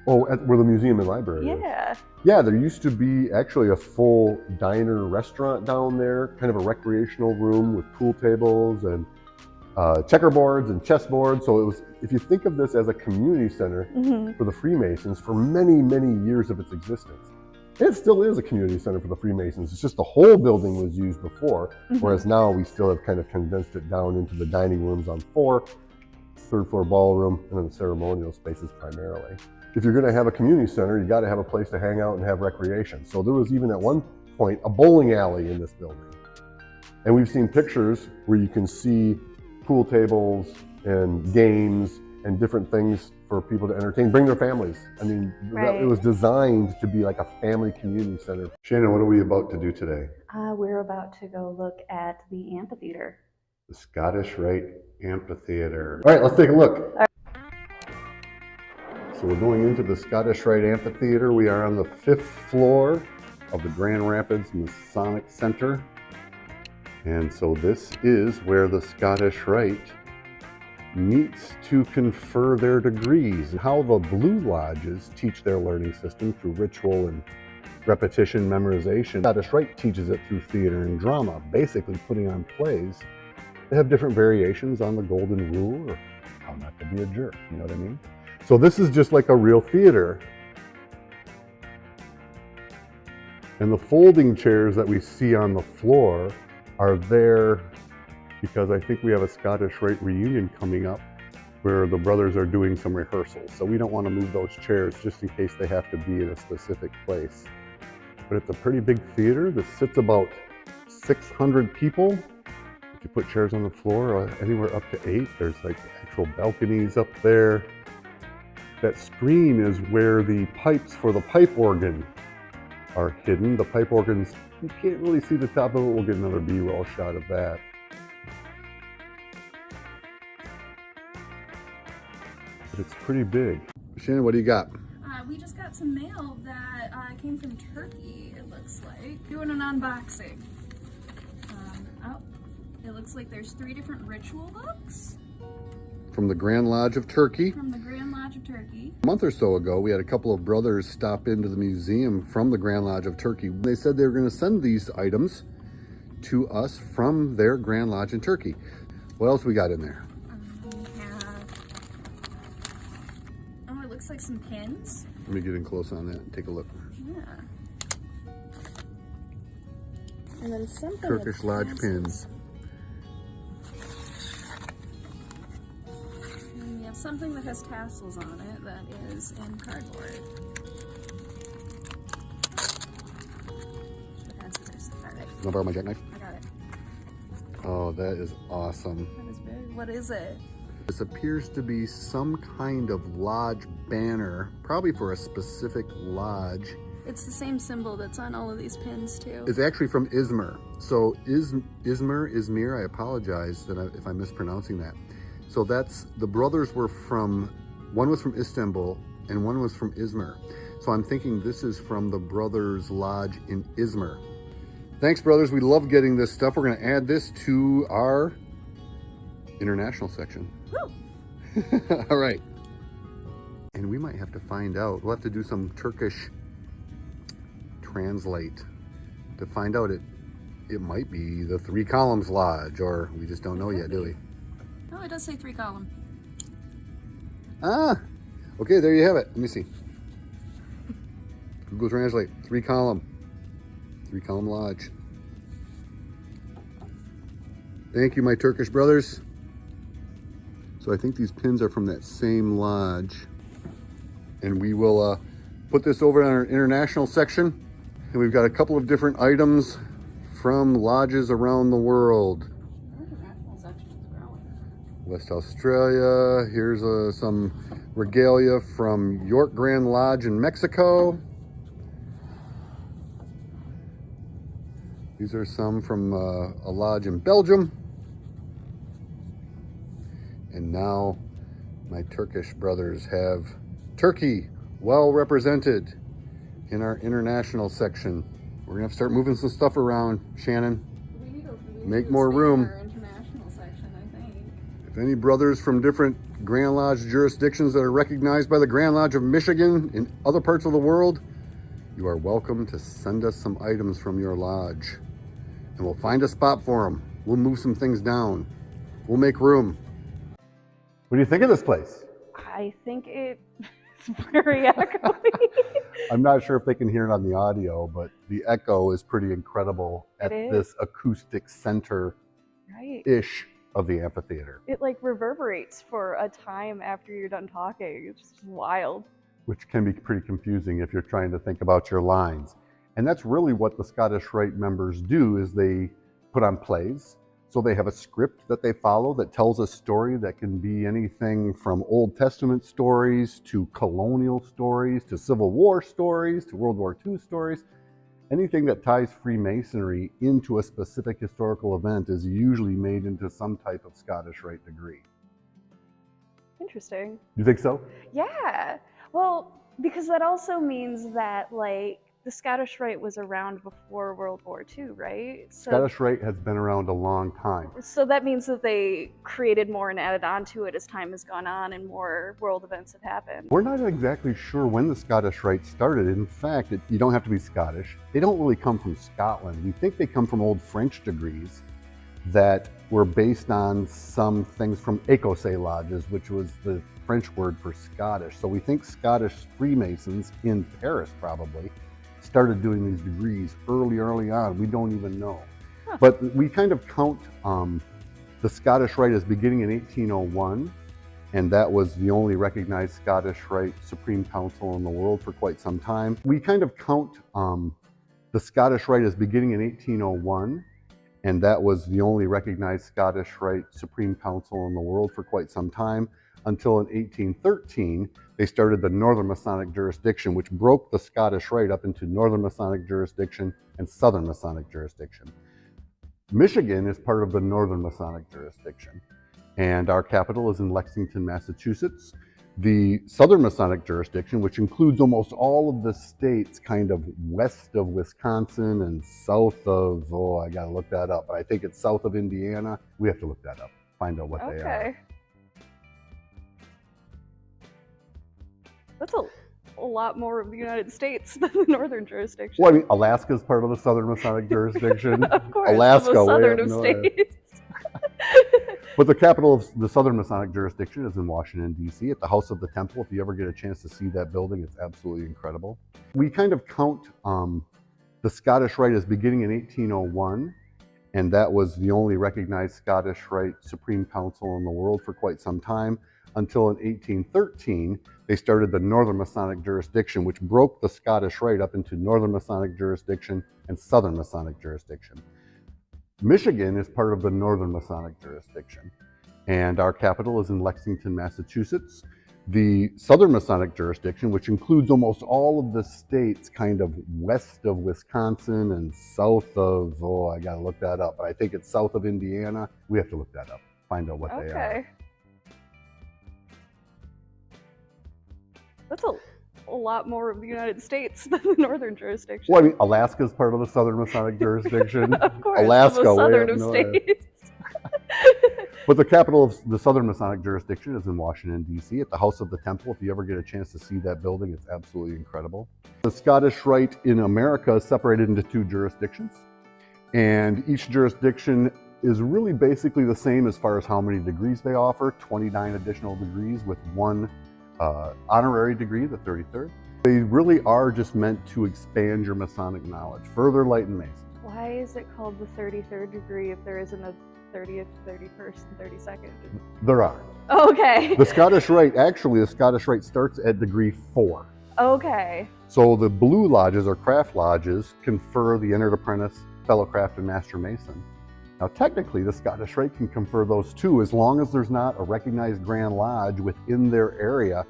Oh, where the museum and library is. Yeah. Yeah, there used to be actually a full diner restaurant down there, kind of a recreational room with pool tables and checkerboards and chessboards. So it was, if you think of this as a community center Mm-hmm. for the Freemasons for many, many years of its existence. It still is a community center for the Freemasons. It's just the whole building was used before, Mm-hmm. whereas now we still have kind of condensed it down into the dining rooms on 4, 3rd floor ballroom, and then the ceremonial spaces primarily. If you're going to have a community center, you got to have a place to hang out and have recreation. So there was even at one point a bowling alley in this building. And we've seen pictures where you can see pool tables and games and different things for people to entertain, bring their families. I mean, Right. it was designed to be like a family community center. Shannon, what are we about to do today? We're about to go look at the amphitheater. The Scottish Rite Amphitheater. All right, let's take a look. So we're going into the Scottish Rite Amphitheater. We are on the 5th floor of the Grand Rapids Masonic Center. And so this is where the Scottish Rite meets to confer their degrees, how the Blue Lodges teach their learning system through ritual and repetition, memorization. Scottish Rite teaches it through theater and drama, basically putting on plays that have different variations on the golden rule or how not to be a jerk, you know what I mean? So this is just like a real theater. And the folding chairs that we see on the floor are there because I think we have a Scottish Rite reunion coming up where the brothers are doing some rehearsals. So we don't want to move those chairs just in case they have to be in a specific place. But it's a pretty big theater that sits about 600 people. If you put chairs on the floor, anywhere up to 8, there's like actual balconies up there. That screen is where the pipes for the pipe organ are hidden. The pipe organs, you can't really see the top of it. We'll get another B-roll shot of that. But it's pretty big. Shannon, what do you got? We just got some mail that came from Turkey, it looks like. Doing an unboxing. It looks like there's 3 different ritual books. From the Grand Lodge of Turkey. From the Grand Lodge of Turkey. A month or so ago, we had a couple of brothers stop into the museum from the Grand Lodge of Turkey. They said they were going to send these items to us from their Grand Lodge in Turkey. What else we got in there? We have, it looks like some pins. Let me get in close on that and take a look. Yeah. And then something Turkish Lodge pins. And we have something that has tassels on it that is in cardboard. Should have had scissors. All right. You want to borrow my jackknife? I got it. Oh, that is awesome. That is very, what is it? This appears to be some kind of lodge banner, probably for a specific lodge. It's the same symbol that's on all of these pins too. It's actually from Izmir. So Izmir, I apologize if I'm mispronouncing that. So that's, the brothers were from, one was from Istanbul and one was from Izmir. So I'm thinking this is from the brothers' lodge in Izmir. Thanks, brothers. We love getting this stuff. We're going to add this to our international section. Woo! All right. And we might have to find out. We'll have to do some Turkish translate to find out. It might be the 3 Columns Lodge, or we just don't know yet, do we? Oh, it does say 3 column. Ah, okay, there you have it. Let me see. Google Translate, 3 Column Lodge. Thank you, my Turkish brothers. So So I think these pins are from that same lodge. And we will put this over on our international section. And we've got a couple of different items from lodges around the world. West Australia, here's some regalia from York Grand Lodge in Mexico. These are some from a lodge in Belgium. And now my Turkish brothers have Turkey well represented in our international section. We're gonna have to start moving some stuff around, Shannon. We need to Make more room. our international section, I think. If any brothers from different Grand Lodge jurisdictions that are recognized by the Grand Lodge of Michigan in other parts of the world, you are welcome to send us some items from your lodge. And we'll find a spot for them. We'll move some things down. We'll make room. What do you think of this place? I think it's very echoey. I'm not sure if they can hear it on the audio, but the echo is pretty incredible at this acoustic center-ish of the amphitheater. It like reverberates for a time after you're done talking. It's just wild. Which can be pretty confusing if you're trying to think about your lines. And that's really what the Scottish Rite members do, is they put on plays. So they have a script that they follow that tells a story that can be anything from Old Testament stories to colonial stories to Civil War stories to World War II stories. Anything that ties Freemasonry into a specific historical event is usually made into some type of Scottish Rite degree. Interesting. You think so? Yeah. Well, because that also means that like the Scottish Rite was around before World War II, right? So, Scottish Rite has been around a long time. So that means that they created more and added on to it as time has gone on and more world events have happened. We're not exactly sure when the Scottish Rite started. In fact, you don't have to be Scottish. They don't really come from Scotland. We think they come from old French degrees that were based on some things from écossais lodges, which was the French word for Scottish. So we think Scottish Freemasons in Paris probably started doing these degrees early on. We don't even know. Huh. But we kind of count the Scottish Rite as beginning in 1801, and that was the only recognized Scottish Rite Supreme Council in the world for quite some time. We kind of count the Scottish Rite as beginning in 1801, and that was the only recognized Scottish Rite Supreme Council in the world for quite some time, until in 1813, they started the Northern Masonic jurisdiction, which broke the Scottish Rite up into Northern Masonic jurisdiction and Southern Masonic jurisdiction. Michigan is part of the Northern Masonic jurisdiction, and our capital is in Lexington, Massachusetts. The Southern Masonic jurisdiction, which includes almost all of the states kind of west of Wisconsin and south of, I gotta look that up, but I think it's south of Indiana. We have to look that up, find out what they are. That's a lot more of the United States than the northern jurisdiction. Well, I mean, Alaska is part of the Southern Masonic jurisdiction. Of course, Alaska, the most southern of states. But the capital of the Southern Masonic jurisdiction is in Washington, D.C. at the House of the Temple. If you ever get a chance to see that building, it's absolutely incredible. We kind of count the Scottish Rite as beginning in 1801, and that was the only recognized Scottish Rite Supreme Council in the world for quite some time, until in 1813, they started the Northern Masonic jurisdiction, which broke the Scottish Rite up into Northern Masonic jurisdiction and Southern Masonic jurisdiction. Michigan is part of the Northern Masonic jurisdiction, and our capital is in Lexington, Massachusetts. The Southern Masonic jurisdiction, which includes almost all of the states kind of west of Wisconsin and south of, I gotta look that up, but I think it's south of Indiana. We have to look that up, find out what they are. That's a lot more of the United States than the northern jurisdiction. Well, I mean, Alaska is part of the Southern Masonic jurisdiction. Of course, Alaska, the most southern of states. But the capital of the Southern Masonic jurisdiction is in Washington, D.C. at the House of the Temple. If you ever get a chance to see that building, it's absolutely incredible. The Scottish Rite in America is separated into two jurisdictions, and each jurisdiction is really basically the same as far as how many degrees they offer, 29 additional degrees with one honorary degree, the 33rd. They really are just meant to expand your Masonic knowledge, further lighten Mason. Why is it called the 33rd degree if there isn't a 30th, 31st, and 32nd? There are. Okay. The Scottish Rite, actually, the Scottish Rite starts at degree 4. Okay. So the blue lodges or craft lodges confer the entered apprentice, fellow craft, and master mason. Now, technically, the Scottish Rite can confer those too, as long as there's not a recognized Grand Lodge within their area.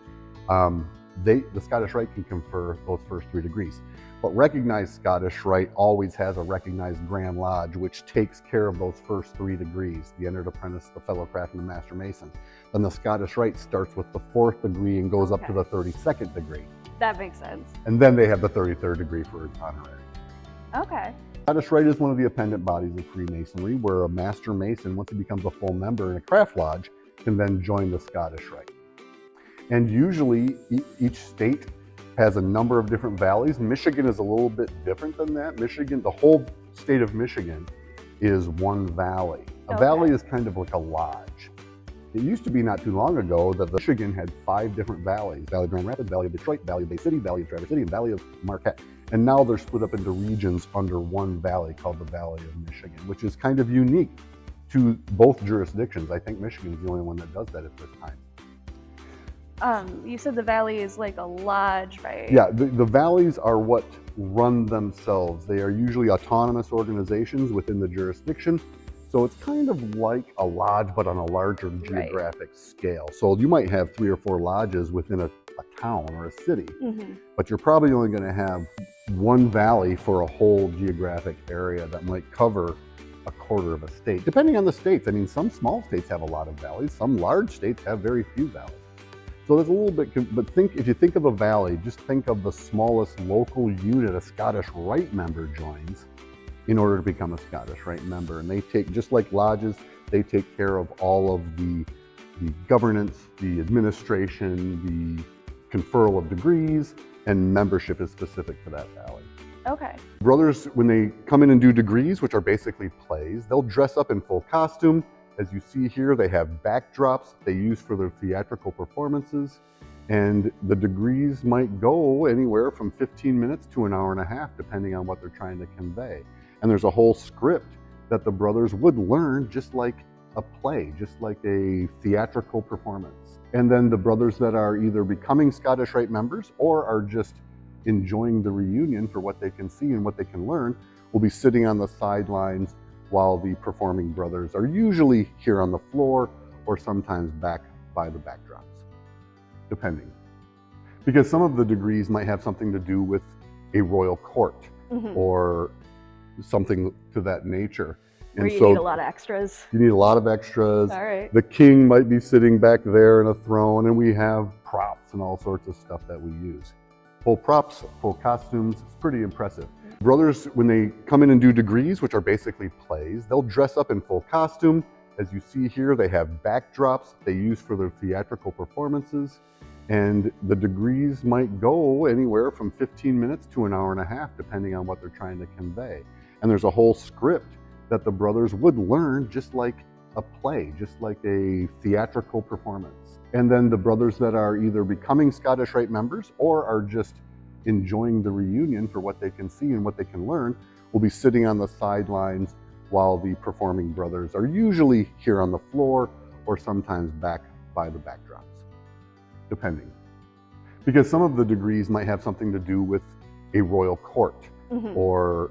The Scottish Rite can confer those first 3 degrees. But recognized Scottish Rite always has a recognized Grand Lodge, which takes care of those first 3 degrees, the entered apprentice, the fellow craft, and the master mason. Then the Scottish Rite starts with the 4th degree and goes up to the 32nd degree. That makes sense. And then they have the 33rd degree for honorary. Okay. Scottish Rite is one of the appendant bodies of Freemasonry, where a master mason, once he becomes a full member in a craft lodge, can then join the Scottish Rite. And usually each state has a number of different valleys. Michigan is a little bit different than that. Michigan, the whole state of Michigan is one valley. A valley is kind of like a lodge. It used to be not too long ago that Michigan had 5 different valleys: Valley of Grand Rapids, Valley of Detroit, Valley of Bay City, Valley of Traverse City, and Valley of Marquette. And now they're split up into regions under one valley called the Valley of Michigan, which is kind of unique to both jurisdictions. I think Michigan is the only one that does that at this time. You said the valley is like a lodge, right? Yeah, the valleys are what run themselves. They are usually autonomous organizations within the jurisdiction. So it's kind of like a lodge, but on a larger geographic scale. So you might have 3 or 4 lodges within a town or a city, but you're probably only going to have one valley for a whole geographic area that might cover a quarter of a state, depending on the states. I mean, some small states have a lot of valleys. Some large states have very few valleys. So there's a little bit, but if you think of a valley, just think of the smallest local unit a Scottish Rite member joins in order to become a Scottish Rite member. And they take, just like lodges, they take care of all of the governance, the administration, the conferral of degrees, and membership is specific to that valley. Okay. Brothers, when they come in and do degrees, which are basically plays, they'll dress up in full costume. As you see here, they have backdrops they use for their theatrical performances. And the degrees might go anywhere from 15 minutes to an hour and a half, depending on what they're trying to convey. And there's a whole script that the brothers would learn, just like a play, just like a theatrical performance. And then the brothers that are either becoming Scottish Rite members or are just enjoying the reunion for what they can see and what they can learn will be sitting on the sidelines while the performing brothers are usually here on the floor or sometimes back by the backdrops, depending. Because some of the degrees might have something to do with a royal court or something to that nature. Where you need a lot of extras. You need a lot of extras. All right. The king might be sitting back there in a throne, and we have props and all sorts of stuff that we use. Full props, full costumes, it's pretty impressive. Brothers, when they come in and do degrees, which are basically plays, they'll dress up in full costume. As you see here, they have backdrops they use for their theatrical performances. And the degrees might go anywhere from 15 minutes to an hour and a half, depending on what they're trying to convey. And there's a whole script that the brothers would learn, just like a play, just like a theatrical performance. And then the brothers that are either becoming Scottish Rite members or are just enjoying the reunion for what they can see and what they can learn will be sitting on the sidelines while the performing brothers are usually here on the floor or sometimes back by the backdrops, depending. Because some of the degrees might have something to do with a royal court or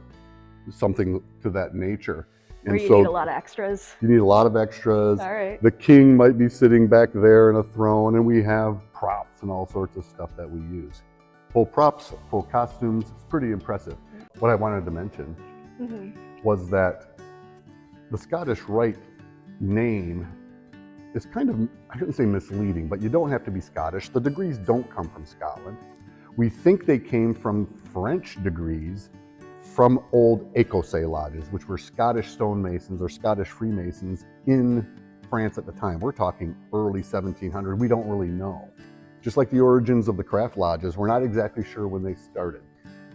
something to that nature. Where you need a lot of extras. You need a lot of extras. All right. The king might be sitting back there in a throne, and we have props and all sorts of stuff that we use. Full props, full costumes, it's pretty impressive. What I wanted to mention was that the Scottish Rite name is kind of, I shouldn't say misleading, but you don't have to be Scottish. The degrees don't come from Scotland. We think they came from French degrees from old écossais lodges, which were Scottish stonemasons or Scottish Freemasons in France at the time. We're talking early 1700s. We don't really know. Just like the origins of the craft lodges, we're not exactly sure when they started.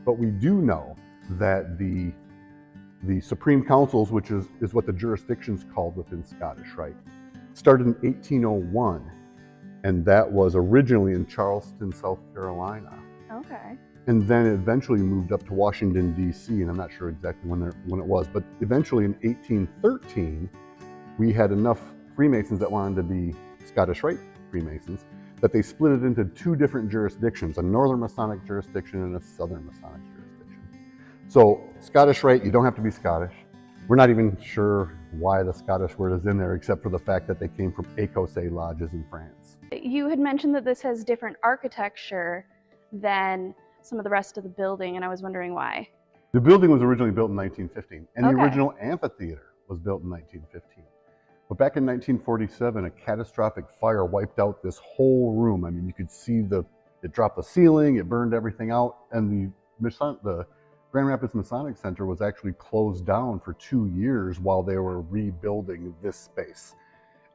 But we do know that the Supreme Councils, which is what the jurisdiction's called within Scottish Rite, started in 1801, and that was originally in Charleston, South Carolina. Okay. And then eventually moved up to Washington, D.C., and I'm not sure exactly when it was, but eventually in 1813, we had enough Freemasons that wanted to be Scottish Rite Freemasons, that they split it into two different jurisdictions, a Northern Masonic jurisdiction and a Southern Masonic jurisdiction. So Scottish Rite, you don't have to be Scottish. We're not even sure why the Scottish word is in there, except for the fact that they came from Écossais lodges in France. You had mentioned that this has different architecture than some of the rest of the building, and I was wondering why. The building was originally built in 1915, and the Okay. original amphitheater was built in 1915. But back in 1947, a catastrophic fire wiped out this whole room. I mean, you could see it dropped the ceiling, it burned everything out, and the Grand Rapids Masonic Center was actually closed down for 2 years while they were rebuilding this space.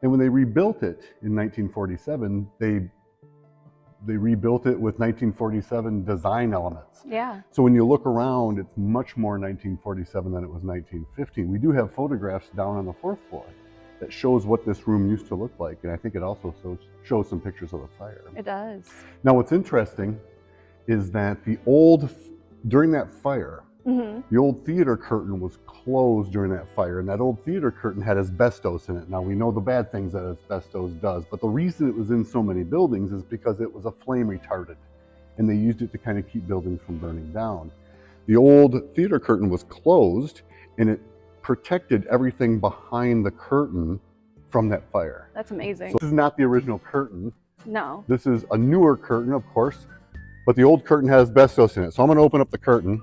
And when they rebuilt it in 1947, they rebuilt it with 1947 design elements. Yeah. So when you look around, it's much more 1947 than it was 1915. We do have photographs down on the 4th floor that shows what this room used to look like, and I think it also shows some pictures of the fire. It does. Now what's interesting is that during that fire, the old theater curtain was closed during that fire, and that old theater curtain had asbestos in it. Now we know the bad things that asbestos does, but the reason it was in so many buildings is because it was a flame retardant, and they used it to kind of keep buildings from burning down. The old theater curtain was closed, and it protected everything behind the curtain from that fire. That's amazing. So this is not the original curtain. No. This is a newer curtain, of course, but the old curtain has asbestos in it. So I'm going to open up the curtain.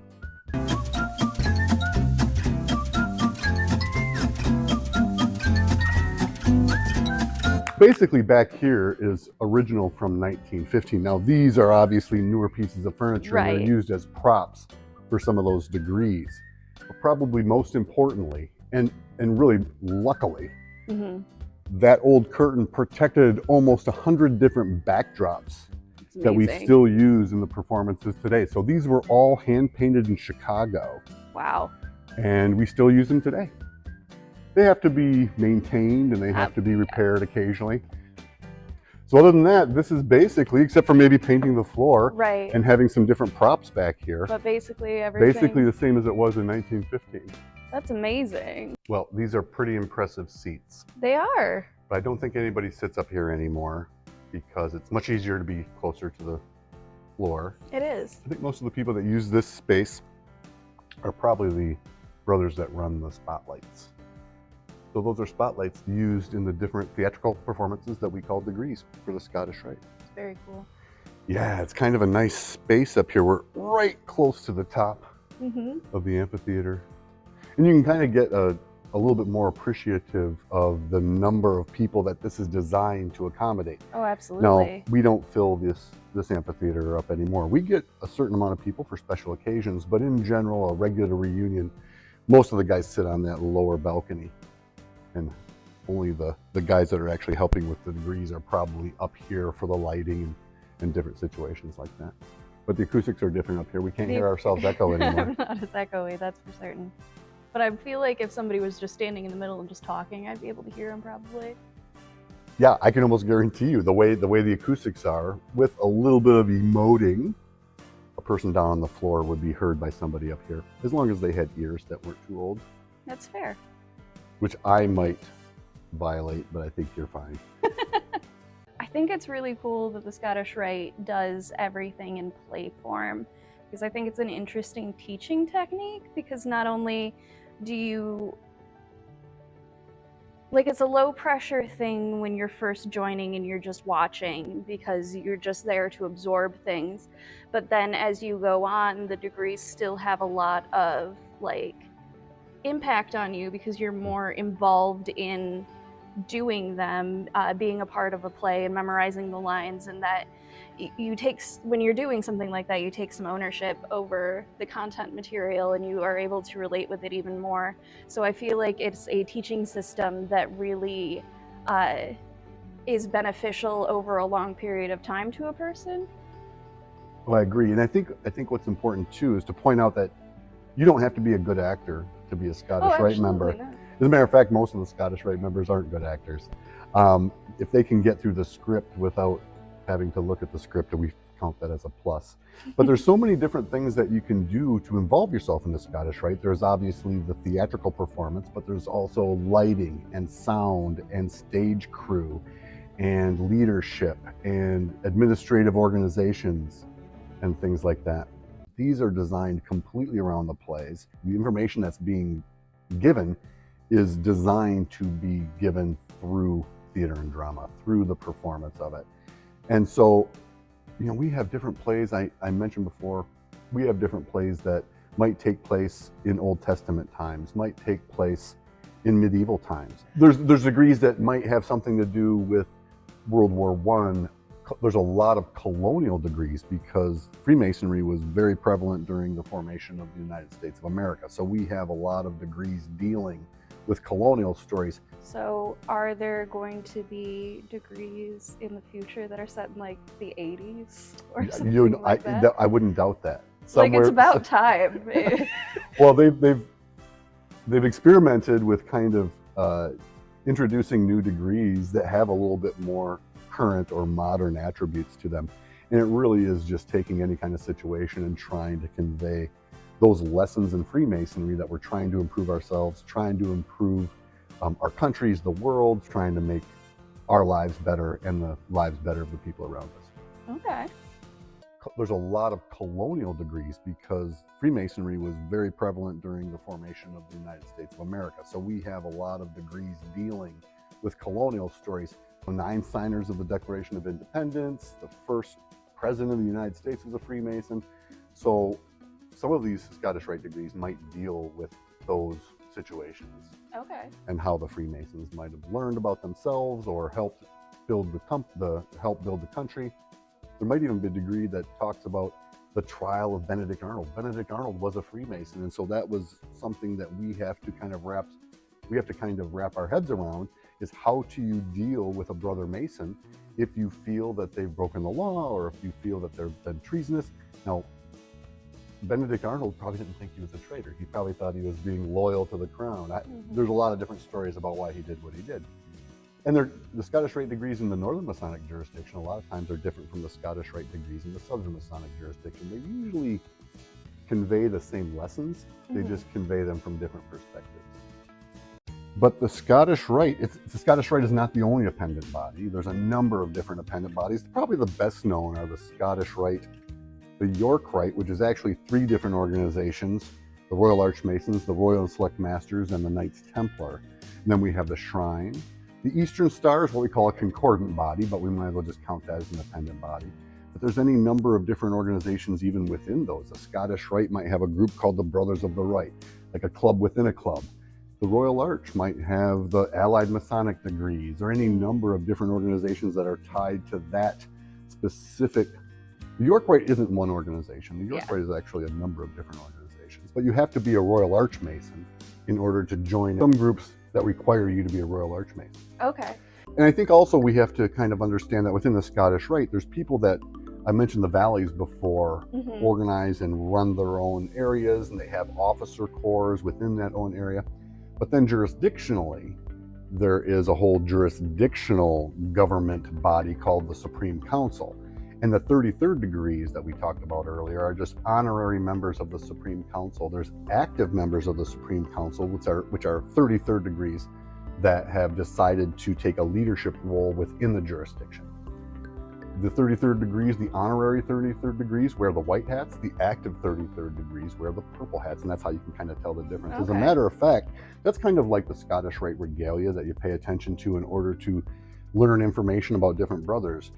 Basically back here is original from 1915. Now these are obviously newer pieces of furniture. Right. They're used as props for some of those degrees. But probably most importantly, and really luckily, that old curtain protected almost 100 different backdrops that we still use in the performances today. So these were all hand painted in Chicago. Wow. And we still use them today. They have to be maintained and they have to be repaired occasionally. So other than that, this is basically, except for maybe painting the floor and having some different props back here. But basically everything. Basically the same as it was in 1915. That's amazing. Well, these are pretty impressive seats. They are. But I don't think anybody sits up here anymore because it's much easier to be closer to the floor. It is. I think most of the people that use this space are probably the brothers that run the spotlights. So those are spotlights used in the different theatrical performances that we call degrees for the Scottish Rite. It's very cool. Yeah, it's kind of a nice space up here. We're right close to the top of the amphitheater. And you can kind of get a little bit more appreciative of the number of people that this is designed to accommodate. Oh, absolutely. Now, we don't fill this amphitheater up anymore. We get a certain amount of people for special occasions, but in general, a regular reunion, most of the guys sit on that lower balcony. And only the guys that are actually helping with the degrees are probably up here for the lighting and different situations like that. But the acoustics are different up here. We can't hear ourselves echo anymore. Not as echoey, that's for certain. But I feel like if somebody was just standing in the middle and just talking, I'd be able to hear them probably. Yeah, I can almost guarantee you the way the acoustics are, with a little bit of emoting, a person down on the floor would be heard by somebody up here, as long as they had ears that weren't too old. That's fair. Which I might violate, but I think you're fine. I think it's really cool that the Scottish Rite does everything in play form, because I think it's an interesting teaching technique, because not only do you, like, it's a low pressure thing when you're first joining and you're just watching because you're just there to absorb things, but then as you go on, the degrees still have a lot of like impact on you because you're more involved in doing them, being a part of a play and memorizing the lines, and that when you're doing something like that, you take some ownership over the content material and you are able to relate with it even more. So I feel like it's a teaching system that really is beneficial over a long period of time to a person. Well, I agree. And I think what's important too is to point out that you don't have to be a good actor to be a Scottish Rite member. Not. As a matter of fact, most of the Scottish Rite members aren't good actors. If they can get through the script without having to look at the script, and we count that as a plus. But there's so many different things that you can do to involve yourself in the Scottish Rite. There's obviously the theatrical performance, but there's also lighting and sound and stage crew and leadership and administrative organizations and things like that. These are designed completely around the plays. The information that's being given is designed to be given through theater and drama, through the performance of it. And so, we have different plays. I mentioned before, we have different plays that might take place in Old Testament times, might take place in medieval times. There's degrees that might have something to do with World War I. There's a lot of colonial degrees because Freemasonry was very prevalent during the formation of the United States of America. So we have a lot of degrees dealing with colonial stories. So are there going to be degrees in the future that are set in like the 80s or something like that? I wouldn't doubt that. Like it's about time. Well, they've experimented with kind of introducing new degrees that have a little bit more current or modern attributes to them. And it really is just taking any kind of situation and trying to convey those lessons in Freemasonry that we're trying to improve ourselves, trying to improve our countries, the world, trying to make our lives better and the lives better of the people around us. Okay. There's a lot of colonial degrees because Freemasonry was very prevalent during the formation of the United States of America. So we have a lot of degrees dealing with colonial stories. 9 signers of the Declaration of Independence, the first president of the United States was a Freemason. So some of these Scottish Rite degrees might deal with those situations. Okay. And how the Freemasons might have learned about themselves or helped build the country. There might even be a degree that talks about the trial of Benedict Arnold. Benedict Arnold was a Freemason, and so that was something that we have to kind of wrap our heads around, is how do you deal with a brother Mason if you feel that they've broken the law or if you feel that they've been treasonous. Now, Benedict Arnold probably didn't think he was a traitor. He probably thought he was being loyal to the crown. There's a lot of different stories about why he did what he did. And the Scottish Rite degrees in the Northern Masonic jurisdiction, a lot of times are different from the Scottish Rite degrees in the Southern Masonic jurisdiction. They usually convey the same lessons. They just convey them from different perspectives. But the Scottish Rite is not the only appendant body. There's a number of different appendant bodies. Probably the best known are the Scottish Rite, the York Rite, which is actually 3 different organizations: the Royal Archmasons, the Royal and Select Masters, and the Knights Templar. And then we have the Shrine. The Eastern Star is what we call a concordant body, but we might as well just count that as an appendant body. But there's any number of different organizations even within those. The Scottish Rite might have a group called the Brothers of the Rite, like a club within a club. The Royal Arch might have the Allied Masonic degrees, or any number of different organizations that are tied to that specific. The York Rite isn't one organization. The York Rite is actually a number of different organizations. But you have to be a Royal Arch Mason in order to join some groups that require you to be a Royal Arch Mason. Okay. And I think also we have to kind of understand that within the Scottish Rite, there's people that, I mentioned the valleys before, organize and run their own areas, and they have officer corps within that own area. But then jurisdictionally, there is a whole jurisdictional government body called the Supreme Council. And the 33rd degrees that we talked about earlier are just honorary members of the Supreme Council. There's active members of the Supreme Council, which are 33rd degrees that have decided to take a leadership role within the jurisdiction. The 33rd degrees, the honorary 33rd degrees, wear the white hats. The active 33rd degrees wear the purple hats, and that's how you can kind of tell the difference. Okay. As a matter of fact, that's kind of like the Scottish Rite regalia that you pay attention to in order to learn information about different brothers.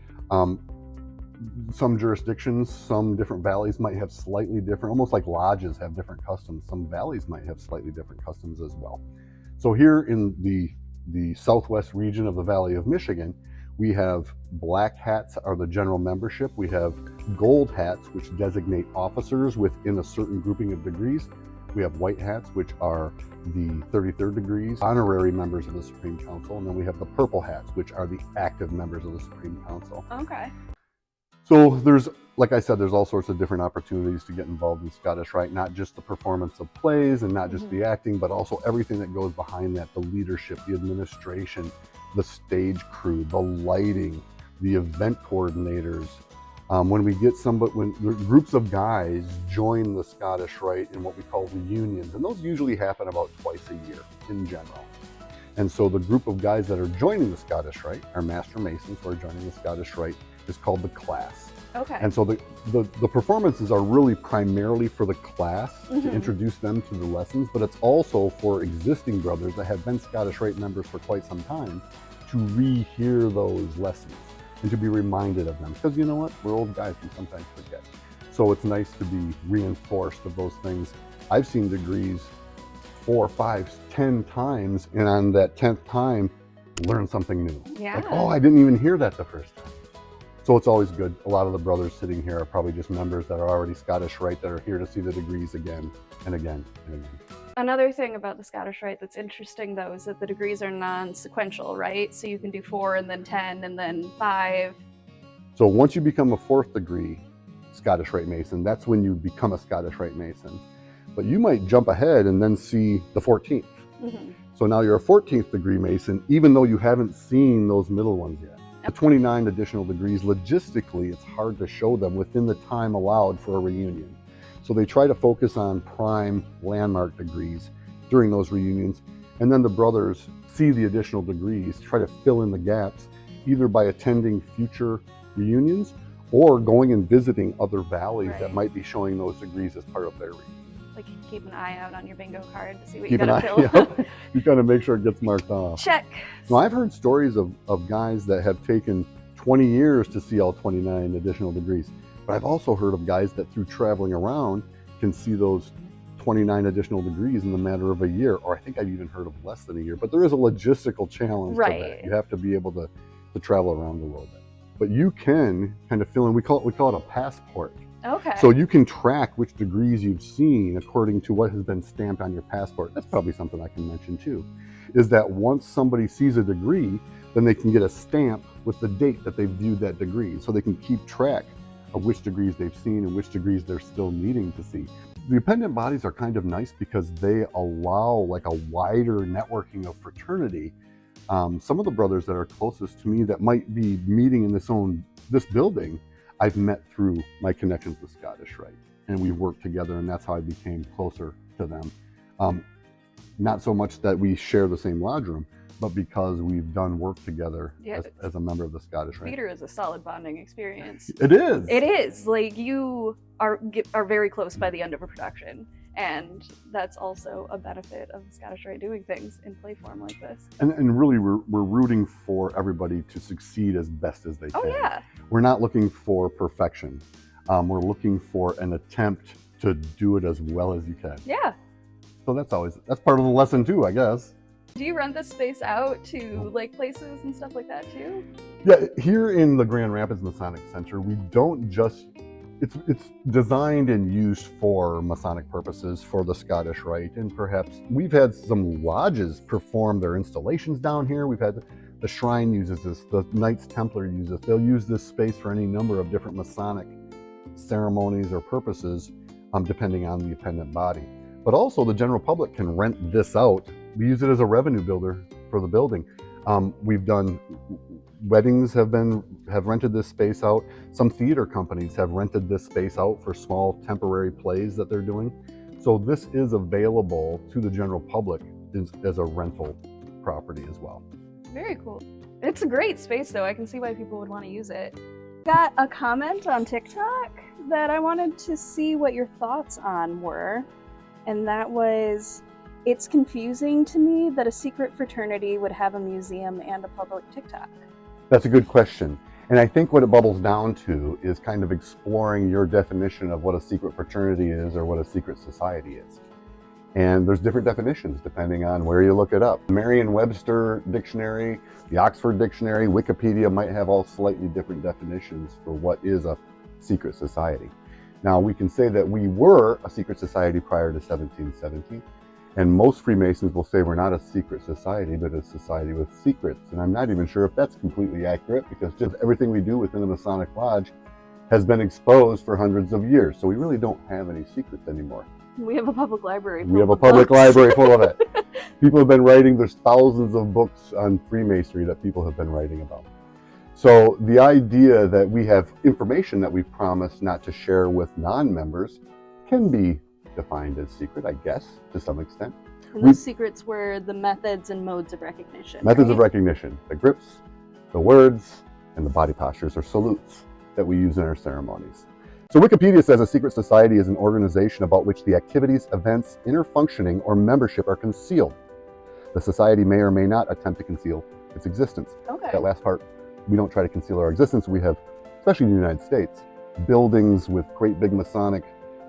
Some jurisdictions, some different valleys might have slightly different, almost like lodges have different customs. Some valleys might have slightly different customs as well. So here in the southwest region of the Valley of Michigan, we have black hats are the general membership. We have gold hats, which designate officers within a certain grouping of degrees. We have white hats, which are the 33rd degrees, honorary members of the Supreme Council. And then we have the purple hats, which are the active members of the Supreme Council. Okay. So there's, like I said, there's all sorts of different opportunities to get involved in Scottish Rite, not just the performance of plays and not just the acting, but also everything that goes behind that, the leadership, the administration, the stage crew, the lighting, the event coordinators, When we get when groups of guys join the Scottish Rite in what we call reunions, and those usually happen about twice a year in general. And so the group of guys that are joining the Scottish Rite, our Master Masons who are joining the Scottish Rite, is called the class. Okay. And so the performances are really primarily for the class to introduce them to the lessons, but it's also for existing brothers that have been Scottish Rite members for quite some time to rehear those lessons and to be reminded of them. Because you know what? We're old guys, we sometimes forget. So it's nice to be reinforced of those things. I've seen degrees 4, 5, 10 times, and on that 10th time, learn something new. Yeah. Like, oh, I didn't even hear that the first time. So it's always good. A lot of the brothers sitting here are probably just members that are already Scottish Rite that are here to see the degrees again and again and again. Another thing about the Scottish Rite that's interesting, though, is that the degrees are non-sequential, right? So you can do 4 and then 10 and then 5. So once you become a 4th degree Scottish Rite Mason, that's when you become a Scottish Rite Mason. But you might jump ahead and then see the 14th. So now you're a 14th degree Mason, even though you haven't seen those middle ones yet. The 29 additional degrees, logistically, it's hard to show them within the time allowed for a reunion. So they try to focus on prime landmark degrees during those reunions. And then the brothers see the additional degrees, try to fill in the gaps, either by attending future reunions or going and visiting other valleys that might be showing those degrees as part of their reunion. Like, keep an eye out on your bingo card to see what Keep you gotta fill. Yep. You gotta make sure it gets marked off. Check. Now, I've heard stories of guys that have taken 20 years to see all 29 additional degrees. But I've also heard of guys that through traveling around can see those 29 additional degrees in the matter of a year, or I think I've even heard of less than a year. But there is a logistical challenge to that. You have to be able to travel around a little bit. But you can kind of fill in, we call it a passport. Okay. So you can track which degrees you've seen according to what has been stamped on your passport. That's probably something I can mention too, is that once somebody sees a degree, then they can get a stamp with the date that they've viewed that degree. So they can keep track of which degrees they've seen and which degrees they're still needing to see. The appendant bodies are kind of nice because they allow like a wider networking of fraternity. Some of the brothers that are closest to me that might be meeting in this building, I've met through my connections with Scottish Rite, and we've worked together, and that's how I became closer to them. Not so much that we share the same lodge room, but because we've done work together as a member of the Scottish Rite. Theater is a solid bonding experience. It is. It is. Like, you are very close by the end of a production, and that's also a benefit of the Scottish Rite doing things in play form like this. And really, we're rooting for everybody to succeed as best as they can. Oh, yeah. We're not looking for perfection. We're looking for an attempt to do it as well as you can. Yeah. So that's part of the lesson too, I guess. Do you rent this space out to like places and stuff like that too? Yeah, here in the Grand Rapids Masonic Center, we don't just, it's designed and used for Masonic purposes for the Scottish Rite, and perhaps we've had some lodges perform their installations down here. We've had the Shrine uses this, the Knights Templar uses this. They'll use this space for any number of different Masonic ceremonies or purposes, depending on the appendant body. But also the general public can rent this out. We use it as a revenue builder for the building. We've done weddings have rented this space out. Some theater companies have rented this space out for small temporary plays that they're doing. So this is available to the general public as a rental property as well. Very cool. It's a great space though. I can see why people would want to use it. Got a comment on TikTok that I wanted to see what your thoughts on were. And that was, it's confusing to me that a secret fraternity would have a museum and a public TikTok. That's a good question. And I think what it bubbles down to is kind of exploring your definition of what a secret fraternity is or what a secret society is. And there's different definitions depending on where you look it up. The Merriam-Webster dictionary, the Oxford dictionary, Wikipedia might have all slightly different definitions for what is a secret society. Now, we can say that we were a secret society prior to 1717, and most Freemasons will say we're not a secret society, but a society with secrets. And I'm not even sure if that's completely accurate, because just everything we do within a Masonic lodge has been exposed for hundreds of years. So we really don't have any secrets anymore. We have a public library full We have a of public books. library full of it. People have been writing, there's thousands of books on Freemasonry that people have been writing about. So the idea that we have information that we promise not to share with non-members can be defined as secret, I guess, to some extent. And those secrets were the methods and modes of recognition. Methods right? of recognition, the grips, the words, and the body postures or salutes that we use in our ceremonies. So Wikipedia says a secret society is an organization about which the activities, events, inner functioning, or membership are concealed. The society may or may not attempt to conceal its existence. Okay. That last part, we don't try to conceal our existence. We have, especially in the United States, buildings with great big Masonic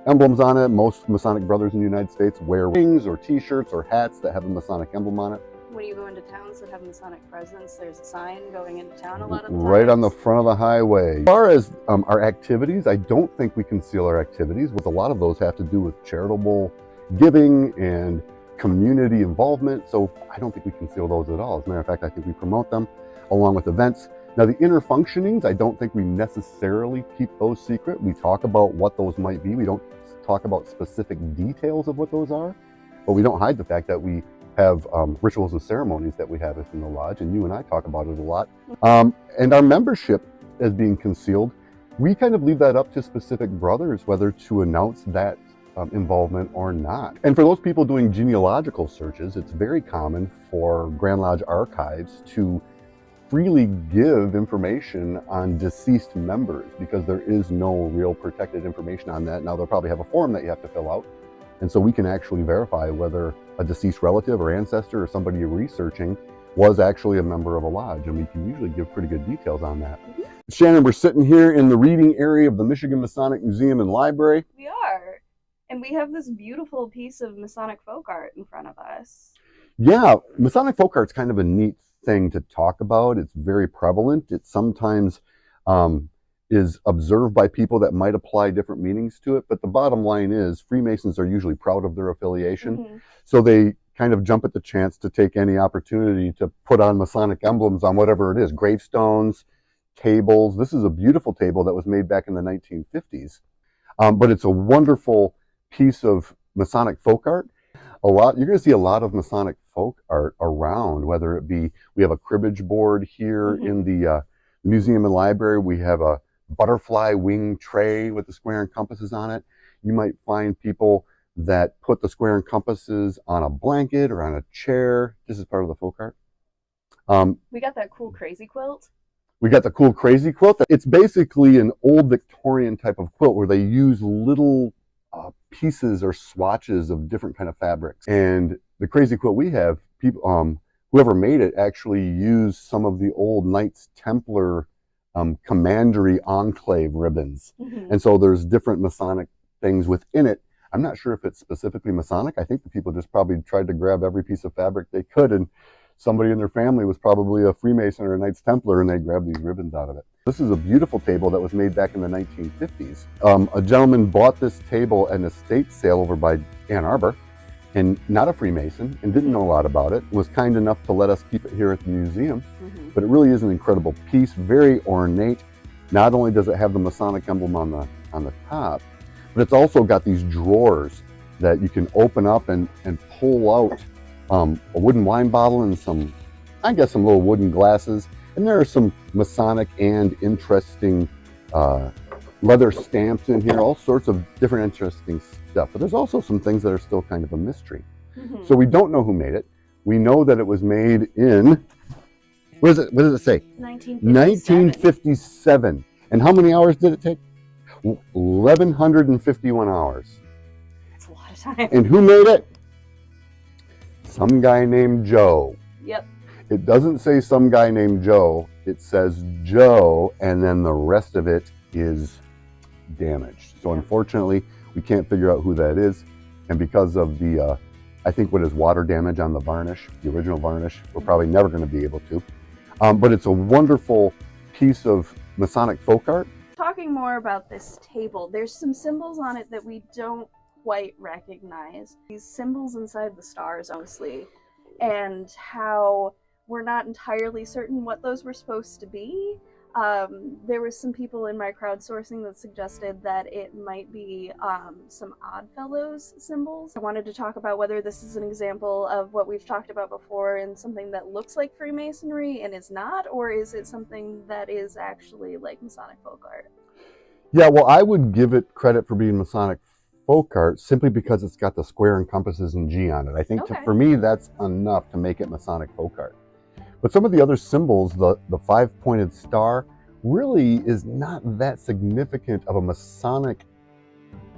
emblems on it. Most Masonic brothers in the United States wear rings or t-shirts or hats that have a Masonic emblem on it. When you go into towns that have Masonic presence, there's a sign going into town a lot of the times. Right on the front of the highway. As far as our activities, I don't think we conceal our activities. A lot of those have to do with charitable giving and community involvement, so I don't think we conceal those at all. As a matter of fact, I think we promote them along with events. Now, the inner functionings, I don't think we necessarily keep those secret. We talk about what those might be. We don't talk about specific details of what those are, but we don't hide the fact that we have rituals and ceremonies that we have within the lodge, and you and I talk about it a lot. And our membership as being concealed, we kind of leave that up to specific brothers whether to announce that involvement or not. And for those people doing genealogical searches, it's very common for Grand Lodge archives to freely give information on deceased members because there is no real protected information on that. Now, they'll probably have a form that you have to fill out, and so we can actually verify whether a deceased relative or ancestor or somebody you're researching was actually a member of a lodge, and we can usually give pretty good details on that. Mm-hmm. Shannon, we're sitting here in the reading area of the Michigan Masonic Museum and Library. We are, and we have this beautiful piece of Masonic folk art in front of us. Yeah, Masonic folk art's kind of a neat thing to talk about. It's very prevalent. It sometimes is observed by people that might apply different meanings to it, but the bottom line is Freemasons are usually proud of their affiliation, mm-hmm. so they kind of jump at the chance to take any opportunity to put on Masonic emblems on whatever it is, gravestones, tables. This is a beautiful table that was made back in the 1950s, but it's a wonderful piece of Masonic folk art. You're going to see a lot of Masonic folk art around, whether it be, we have a cribbage board here mm-hmm. in the museum and library. We have a butterfly wing tray with the square and compasses on it. You might find people that put the square and compasses on a blanket or on a chair. This is part of the folk art. We got that cool crazy quilt. We got the cool crazy quilt. It's basically an old Victorian type of quilt where they use little pieces or swatches of different kind of fabrics. And the crazy quilt we have, people, whoever made it actually used some of the old Knights Templar commandery enclave ribbons. Mm-hmm. And so there's different Masonic things within it. I'm not sure if it's specifically Masonic. I think the people just probably tried to grab every piece of fabric they could, and somebody in their family was probably a Freemason or a Knights Templar, and they grabbed these ribbons out of it. This is a beautiful table that was made back in the 1950s. A gentleman bought this table at an estate sale over by Ann Arbor, and not a Freemason, and didn't know a lot about it, was kind enough to let us keep it here at the museum. Mm-hmm. But it really is an incredible piece, very ornate. Not only does it have the Masonic emblem on the top, but it's also got these drawers that you can open up and pull out a wooden wine bottle and some little wooden glasses. And there are some Masonic and interesting leather stamps in here, all sorts of different interesting stuff. But there's also some things that are still kind of a mystery. Mm-hmm. So we don't know who made it. We know that it was made in, what does it say? 1957. And how many hours did it take? 1,151 hours. That's a lot of time. And who made it? Some guy named Joe. Yep. It doesn't say some guy named Joe. It says Joe, and then the rest of it is damaged. So unfortunately, we can't figure out who that is. And because of the, I think what is water damage on the varnish, the original varnish, we're probably never going to be able to. But it's a wonderful piece of Masonic folk art. Talking more about this table, there's some symbols on it that we don't quite recognize. These symbols inside the stars, mostly, and how we're not entirely certain what those were supposed to be. There were some people in my crowdsourcing that suggested that it might be some Oddfellows symbols. I wanted to talk about whether this is an example of what we've talked about before and something that looks like Freemasonry and is not, or is it something that is actually like Masonic folk art? Yeah, well, I would give it credit for being Masonic folk art simply because it's got the square and compasses and G on it. I think Okay. for me, that's enough to make it Masonic folk art. But some of the other symbols, the five-pointed star, really is not that significant of a Masonic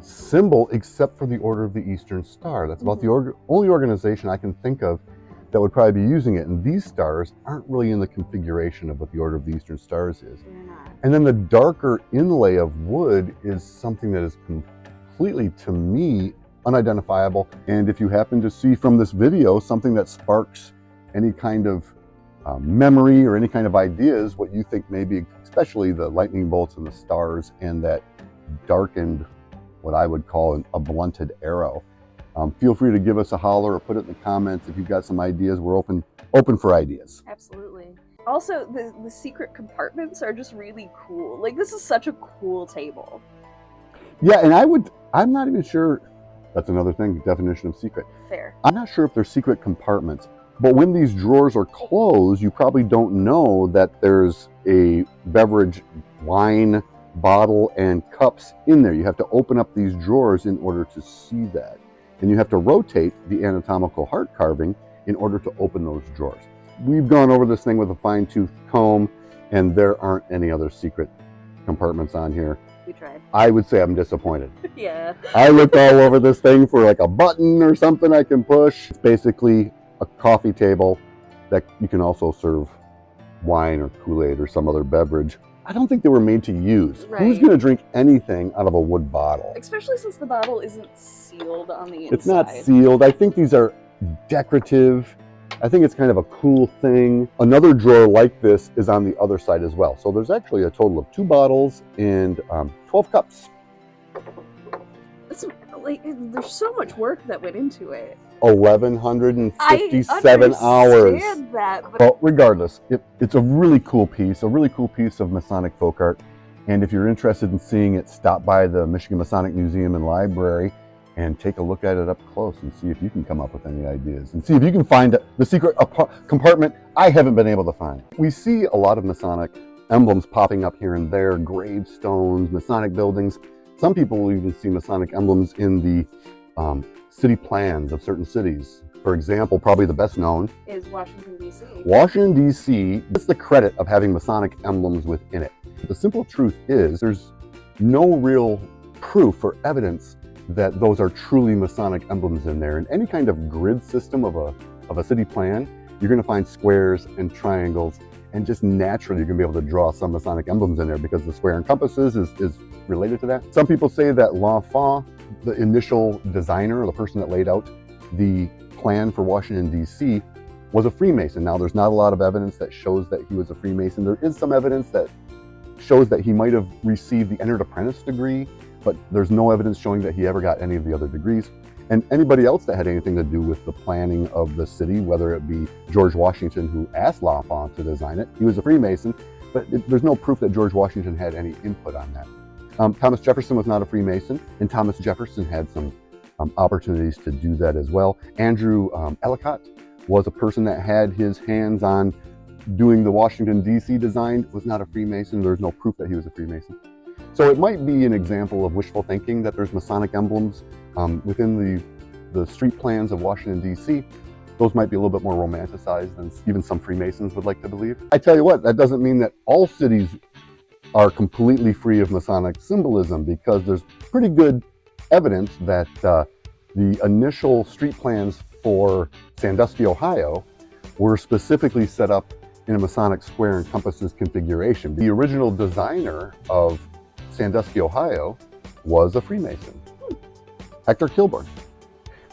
symbol except for the Order of the Eastern Star. That's about the only organization I can think of that would probably be using it. And these stars aren't really in the configuration of what the Order of the Eastern Stars is. They're not. And then the darker inlay of wood is something that is completely, to me, unidentifiable. And if you happen to see from this video something that sparks any kind of memory or any kind of ideas, what you think maybe, especially the lightning bolts and the stars and that darkened, what I would call a blunted arrow, feel free to give us a holler or put it in the comments if you've got some ideas. We're open for ideas. Absolutely. Also, the secret compartments are just really cool. Like, this is such a cool table. Yeah, and I'm not even sure, that's another thing, definition of secret. Fair. I'm not sure if they're secret compartments, but when these drawers are closed, you probably don't know that there's a beverage, wine, bottle, and cups in there. You have to open up these drawers in order to see that. And you have to rotate the anatomical heart carving in order to open those drawers. We've gone over this thing with a fine-tooth comb, and there aren't any other secret compartments on here. We tried. I would say I'm disappointed. Yeah. I looked all over this thing for like a button or something I can push. It's basically a coffee table that you can also serve wine or Kool-Aid or some other beverage. I don't think they were made to use. Right. Who's going to drink anything out of a wood bottle? Especially since the bottle isn't sealed on the inside. It's not sealed. I think these are decorative. I think it's kind of a cool thing. Another drawer like this is on the other side as well. So there's actually a total of 2 bottles and 12 cups. It's, like, there's so much work that went into it. 1,157 hours. I understand that, but Well, regardless, it's a really cool piece of Masonic folk art. And if you're interested in seeing it, stop by the Michigan Masonic Museum and Library and take a look at it up close and see if you can come up with any ideas and see if you can find the secret compartment I haven't been able to find. We see a lot of Masonic emblems popping up here and there, gravestones, Masonic buildings. Some people will even see Masonic emblems in the city plans of certain cities. For example, probably the best known is Washington, D.C. Washington, D.C. gets the credit of having Masonic emblems within it. The simple truth is there's no real proof or evidence that those are truly Masonic emblems in there. In any kind of grid system of a city plan, you're going to find squares and triangles, and just naturally you're going to be able to draw some Masonic emblems in there because the square and compasses is related to that. Some people say that L'Enfant, the initial designer or the person that laid out the plan for Washington, D.C., was a Freemason. Now, there's not a lot of evidence that shows that he was a Freemason. There is some evidence that shows that he might have received the Entered Apprentice degree, but there's no evidence showing that he ever got any of the other degrees. And anybody else that had anything to do with the planning of the city, whether it be George Washington, who asked L'Enfant to design it, he was a Freemason, but there's no proof that George Washington had any input on that. Thomas Jefferson was not a Freemason, and Thomas Jefferson had some opportunities to do that as well. Andrew Ellicott was a person that had his hands on doing the Washington, D.C. design, was not a Freemason. There's no proof that he was a Freemason. So it might be an example of wishful thinking that there's Masonic emblems within the street plans of Washington, D.C. Those might be a little bit more romanticized than even some Freemasons would like to believe. I tell you what, that doesn't mean that all cities are completely free of Masonic symbolism, because there's pretty good evidence that the initial street plans for Sandusky, Ohio, were specifically set up in a Masonic square and compasses configuration. The original designer of Sandusky, Ohio, was a Freemason, Hector Kilburn.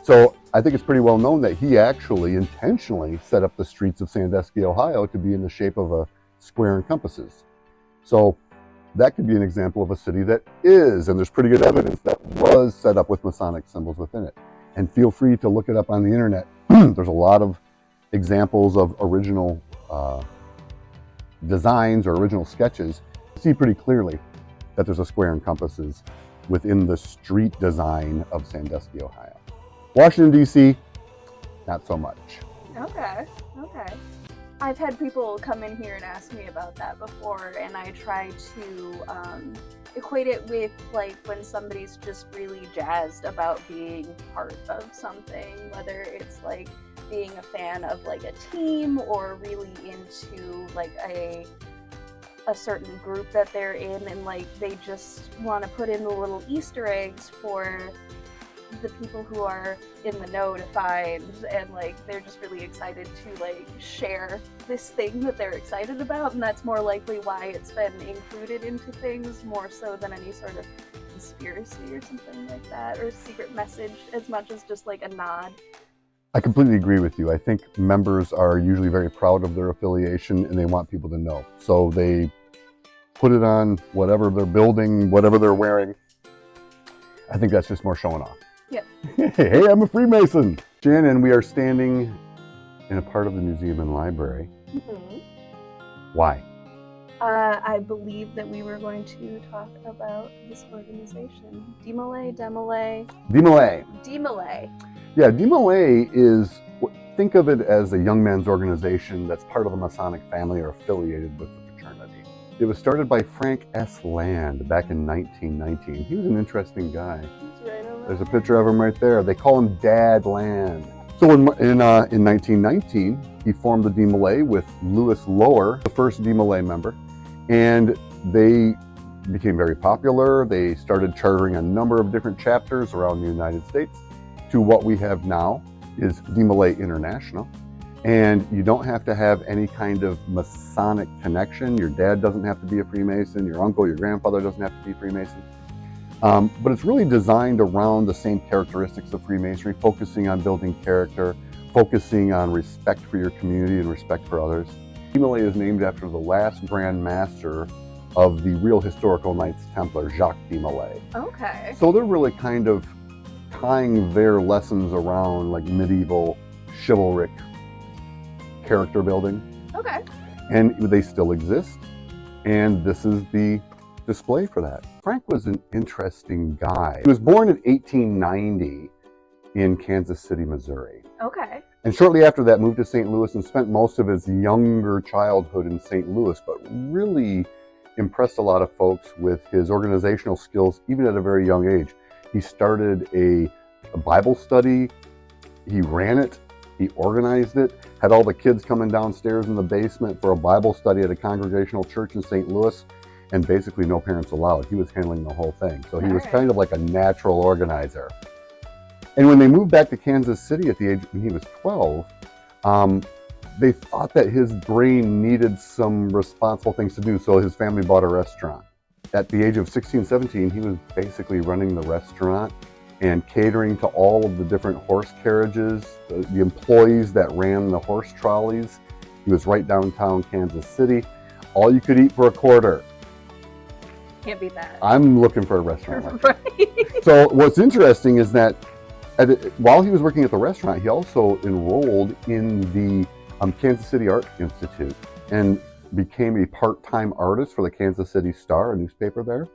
So I think it's pretty well known that he actually intentionally set up the streets of Sandusky, Ohio to be in the shape of a square and compasses. So that could be an example of a city that is, and there's pretty good evidence that was set up with Masonic symbols within it. And feel free to look it up on the internet. There's a lot of examples of original designs or original sketches, you see pretty clearly that there's a square and compasses within the street design of Sandusky, Ohio. Washington, D.C., not so much. Okay. I've had people come in here and ask me about that before, and I try to equate it with like when somebody's just really jazzed about being part of something, whether it's like being a fan of like a team or really into like a certain group that they're in, and like they just want to put in the little Easter eggs for the people who are in the know to find, and like they're just really excited to like share this thing that they're excited about, and that's more likely why it's been included into things more so than any sort of conspiracy or something like that, or secret message, as much as just like a nod. I completely agree with you. I think members are usually very proud of their affiliation and they want people to know. So they put it on whatever they're building, whatever they're wearing. I think that's just more showing off. Yeah. Hey, I'm a Freemason. Shannon, we are standing in a part of the museum and library. Mm-hmm. Why? I believe that we were going to talk about this organization. Demolay. Yeah, Demolay is, think of it as a young man's organization that's part of the Masonic family or affiliated with the fraternity. It was started by Frank S. Land back in 1919. He was an interesting guy. He's right over There's a there. picture of him right there. They call him Dad Land. So in 1919, he formed the Demolay with Louis Lower, the first Demolay member, and they became very popular. They started chartering a number of different chapters around the United States to what we have now is Demolay International. And you don't have to have any kind of Masonic connection. Your dad doesn't have to be a Freemason. Your uncle, your grandfather doesn't have to be a Freemason. But it's really designed around the same characteristics of Freemasonry, focusing on building character, focusing on respect for your community and respect for others. Demolay is named after the last Grand Master of the real historical Knights Templar, Jacques Demolay. Okay. So they're really kind of tying their lessons around like medieval chivalric character building. Okay. And they still exist. And this is the display for that. Frank was an interesting guy. He was born in 1890 in Kansas City, Missouri. Okay. And shortly after that moved to St. Louis and spent most of his younger childhood in St. Louis, but really impressed a lot of folks with his organizational skills, even at a very young age. He started a Bible study, he ran it, he organized it, had all the kids coming downstairs in the basement for a Bible study at a congregational church in St. Louis, and basically no parents allowed. He was handling the whole thing. So he was kind of like a natural organizer. And when they moved back to Kansas City at the age when he was 12, they thought that his brain needed some responsible things to do, so his family bought a restaurant. At the age of 16, 17, he was basically running the restaurant and catering to all of the different horse carriages, the employees that ran the horse trolleys. He was right downtown Kansas City. All you could eat for a quarter. Can't beat that. I'm looking for a restaurant like that. Right. So what's interesting is that while he was working at the restaurant, he also enrolled in the Kansas City Art Institute and became a part-time artist for the Kansas City Star, a newspaper there.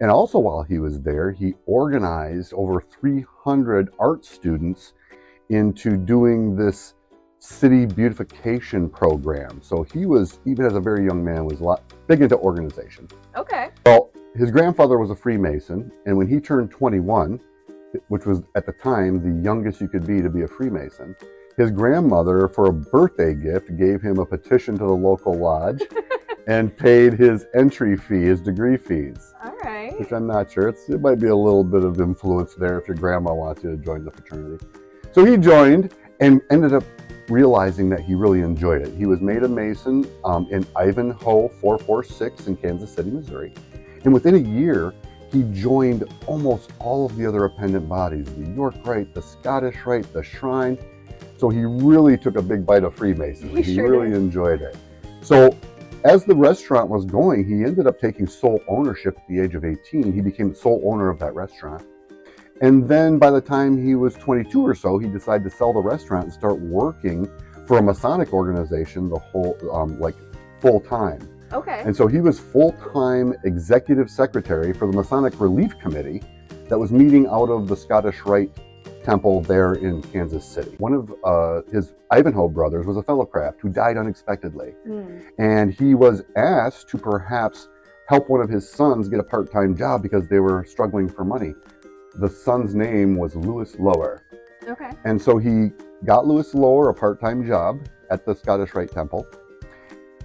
And also while he was there, he organized over 300 art students into doing this city beautification program. So he was, even as a very young man, was big into organization. Okay. Well, his grandfather was a Freemason, and when he turned 21, which was at the time the youngest you could be to be a Freemason, his grandmother, for a birthday gift, gave him a petition to the local lodge and paid his entry fee, his degree fees. All right. Which I'm not sure. It might be a little bit of influence there if your grandma wants you to join the fraternity. So he joined and ended up realizing that he really enjoyed it. He was made a Mason in Ivanhoe 446 in Kansas City, Missouri. And within a year, he joined almost all of the other appendant bodies, the York Rite, the Scottish Rite, the Shrine. So he really took a big bite of Freemasonry. He sure really did. enjoyed it. So as the restaurant was going, he ended up taking sole ownership at the age of 18. He became the sole owner of that restaurant. And then by the time he was 22 or so, he decided to sell the restaurant and start working for a Masonic organization, the whole, like full-time. Okay. And so he was full-time executive secretary for the Masonic Relief Committee that was meeting out of the Scottish Rite Temple there in Kansas City. One of his Ivanhoe brothers was a fellow craft who died unexpectedly. And he was asked to perhaps help one of his sons get a part-time job because they were struggling for money. The son's name was Lewis Lower. Okay. And so he got Lewis Lower a part-time job at the Scottish Rite Temple,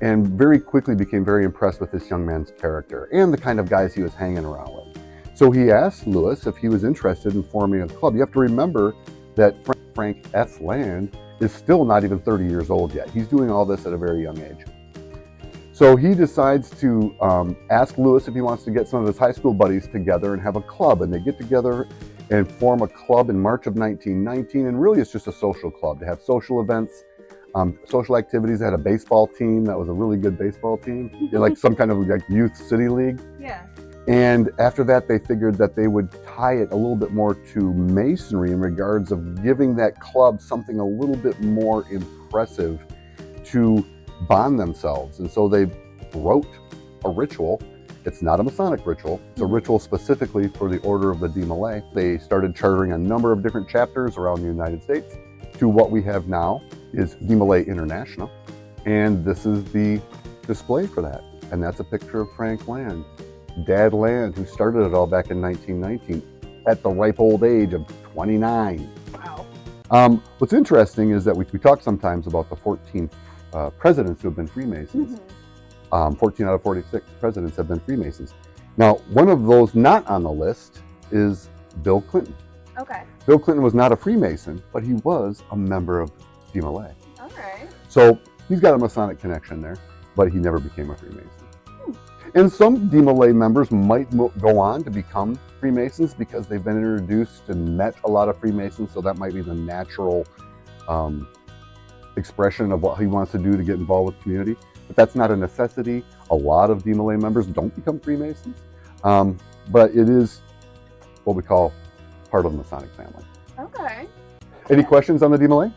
and very quickly became very impressed with this young man's character and the kind of guys he was hanging around with. So he asked Lewis if he was interested in forming a club. You have to remember that Frank S. Land is still not even 30 years old yet. He's doing all this at a very young age. So he decides to ask Lewis if he wants to get some of his high school buddies together and have a club. And they get together and form a club in March of 1919. And really it's just a social club to have social events, social activities. They had a baseball team that was a really good baseball team, like some kind of like youth city league. Yeah. And after that, they figured that they would tie it a little bit more to Masonry in regards of giving that club something a little bit more impressive to bond themselves. And so they wrote a ritual. It's not a Masonic ritual. It's a ritual specifically for the Order of the Demolay. They started chartering a number of different chapters around the United States to what we have now is Demolay International. And this is the display for that. And that's a picture of Frank Land. Dad Land, who started it all back in 1919 at the ripe old age of 29. Wow. What's interesting is that we talk sometimes about the 14 presidents who have been Freemasons. 14 out of 46 presidents have been Freemasons. Now, one of those not on the list is Bill Clinton. Okay. Bill Clinton was not a Freemason, but he was a member of Demolay. All right. So he's got a Masonic connection there, but he never became a Freemason. And some Demolay members might go on to become Freemasons because they've been introduced and met a lot of Freemasons, so that might be the natural expression of what he wants to do to get involved with community. But that's not a necessity. A lot of Demolay members don't become Freemasons, but it is what we call part of the Masonic family. Okay. Any questions on the Demolay?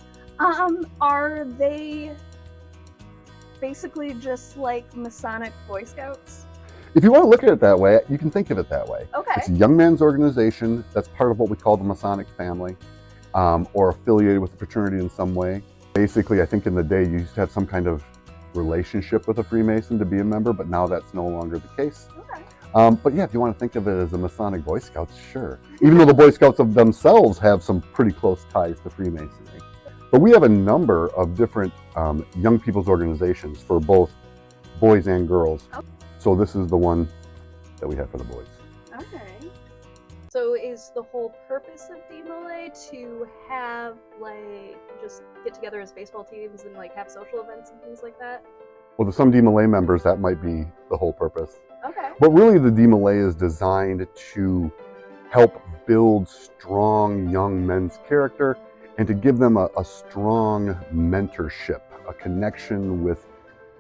Are they basically just like Masonic Boy Scouts? If you want to look at it that way, you can think of it that way. Okay. It's a young man's organization that's part of what we call the Masonic family, or affiliated with the fraternity in some way. Basically, I think in the day you used to have some kind of relationship with a Freemason to be a member, but now that's no longer the case. Okay. But yeah, if you want to think of it as a Masonic Boy Scouts, sure. Even though the Boy Scouts of themselves have some pretty close ties to Freemasonry. But we have a number of different young people's organizations for both boys and girls. Oh. So this is the one that we have for the boys. Okay. So is the whole purpose of Demolay to have, like, just get together as baseball teams and, like, have social events and things like that? Well, to some Demolay members, that might be the whole purpose. Okay. But really, the Demolay is designed to help build strong young men's character and to give them a strong mentorship, a connection with,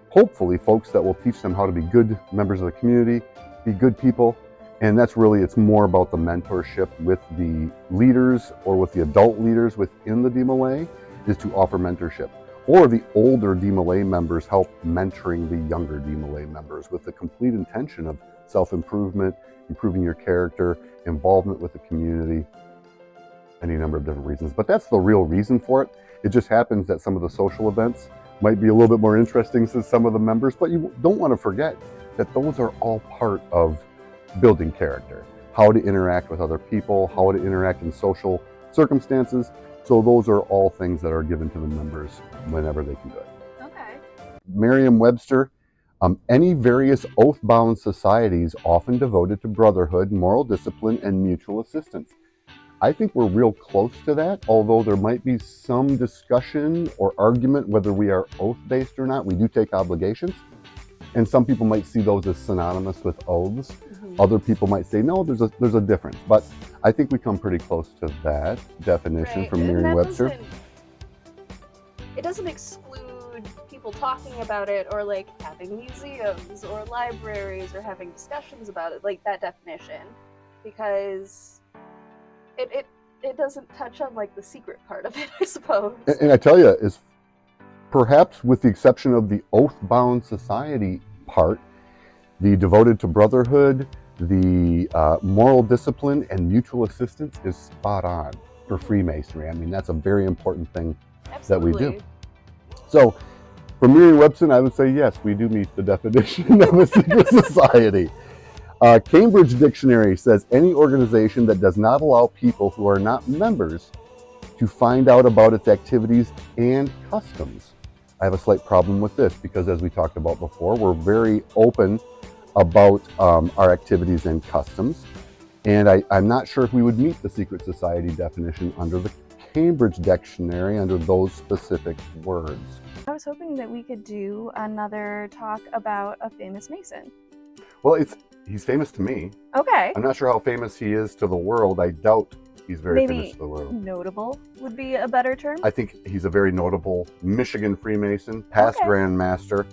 hopefully, folks that will teach them how to be good members of the community, be good people. And that's really, it's more about the mentorship with the leaders or with the adult leaders within the Demolay, is to offer mentorship. Or the older Demolay members help mentoring the younger Demolay members with the complete intention of self-improvement, improving your character, involvement with the community, any number of different reasons. But that's the real reason for it. It just happens that some of the social events might be a little bit more interesting to some of the members, but you don't want to forget that those are all part of building character, how to interact with other people, how to interact in social circumstances. So those are all things that are given to the members whenever they can do it. Okay. Merriam-Webster, any various oath-bound societies often devoted to brotherhood, moral discipline, and mutual assistance. I think we're real close to that, although there might be some discussion or argument whether we are oath-based or not. We do take obligations, and some people might see those as synonymous with oaths. Mm-hmm. Other people might say, no, there's a difference. But I think we come pretty close to that definition from Merriam-Webster. It doesn't exclude people talking about it or like having museums or libraries or having discussions about it, like that definition, because it doesn't touch on like the secret part of it, I suppose. And I tell you, as perhaps with the exception of the oath-bound society part, the devoted to brotherhood, the moral discipline, and mutual assistance is spot on for Freemasonry. I mean, that's a very important thing that we do. So, for Merriam-Webster, I would say yes, we do meet the definition of a secret society. Cambridge Dictionary says any organization that does not allow people who are not members to find out about its activities and customs. I have a slight problem with this because, as we talked about before, we're very open about our activities and customs. And I'm not sure if we would meet the secret society definition under the Cambridge Dictionary under those specific words. I was hoping that we could do another talk about a famous Mason. Well, he's famous to me. Okay. I'm not sure how famous he is to the world. I doubt he's very famous to the world. Notable would be a better term. I think he's a very notable Michigan Freemason, past Grand Master.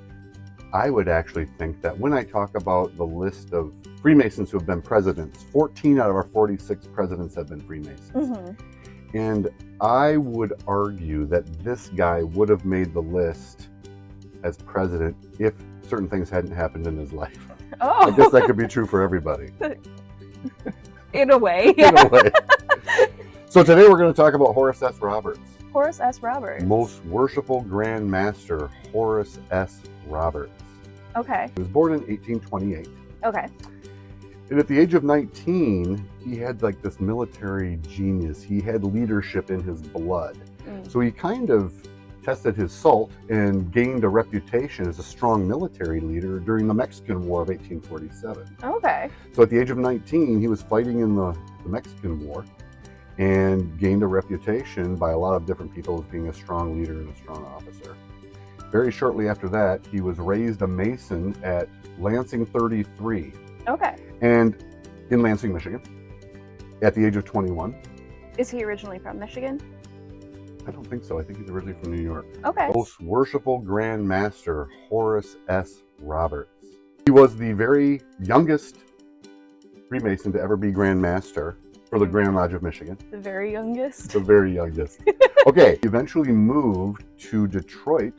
I would actually think that when I talk about the list of Freemasons who have been presidents, 14 out of our 46 presidents have been Freemasons. Mm-hmm. And I would argue that this guy would have made the list as president if certain things hadn't happened in his life. Oh. I guess that could be true for everybody. In a way, yeah. In a way. So today we're going to talk about Horace S. Roberts. Horace S. Roberts. Most Worshipful Grand Master, Horace S. Roberts. Okay. He was born in 1828. Okay. And at the age of 19, he had like this military genius. He had leadership in his blood. So he kind of tested his salt and gained a reputation as a strong military leader during the Mexican War of 1847. Okay. So at the age of 19, he was fighting in the Mexican War and gained a reputation by a lot of different people as being a strong leader and a strong officer. Very shortly after that, he was raised a Mason at Lansing 33. Okay. And in Lansing, Michigan, at the age of 21. Is he originally from Michigan? I don't think so. I think he's originally from New York. Okay. Most Worshipful Grand Master, Horace S. Roberts. He was the very youngest Freemason to ever be Grand Master for the Grand Lodge of Michigan. The very youngest? The very youngest. Okay, he eventually moved to Detroit,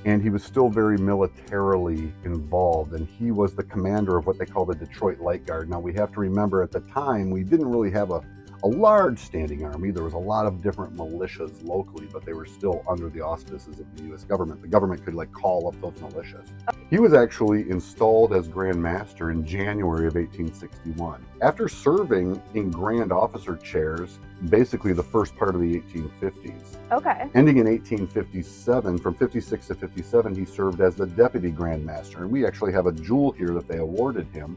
and he was still very militarily involved, and he was the commander of what they call the Detroit Light Guard. Now, we have to remember at the time, we didn't really have a large standing army. There was a lot of different militias locally, but they were still under the auspices of the U.S. government. The government could call up those militias. He was actually installed as Grand Master in January of 1861. After serving in Grand Officer chairs, basically the first part of the 1850s. Okay. Ending in 1857, from 56 to 57, he served as the Deputy Grand Master. And we actually have a jewel here that they awarded him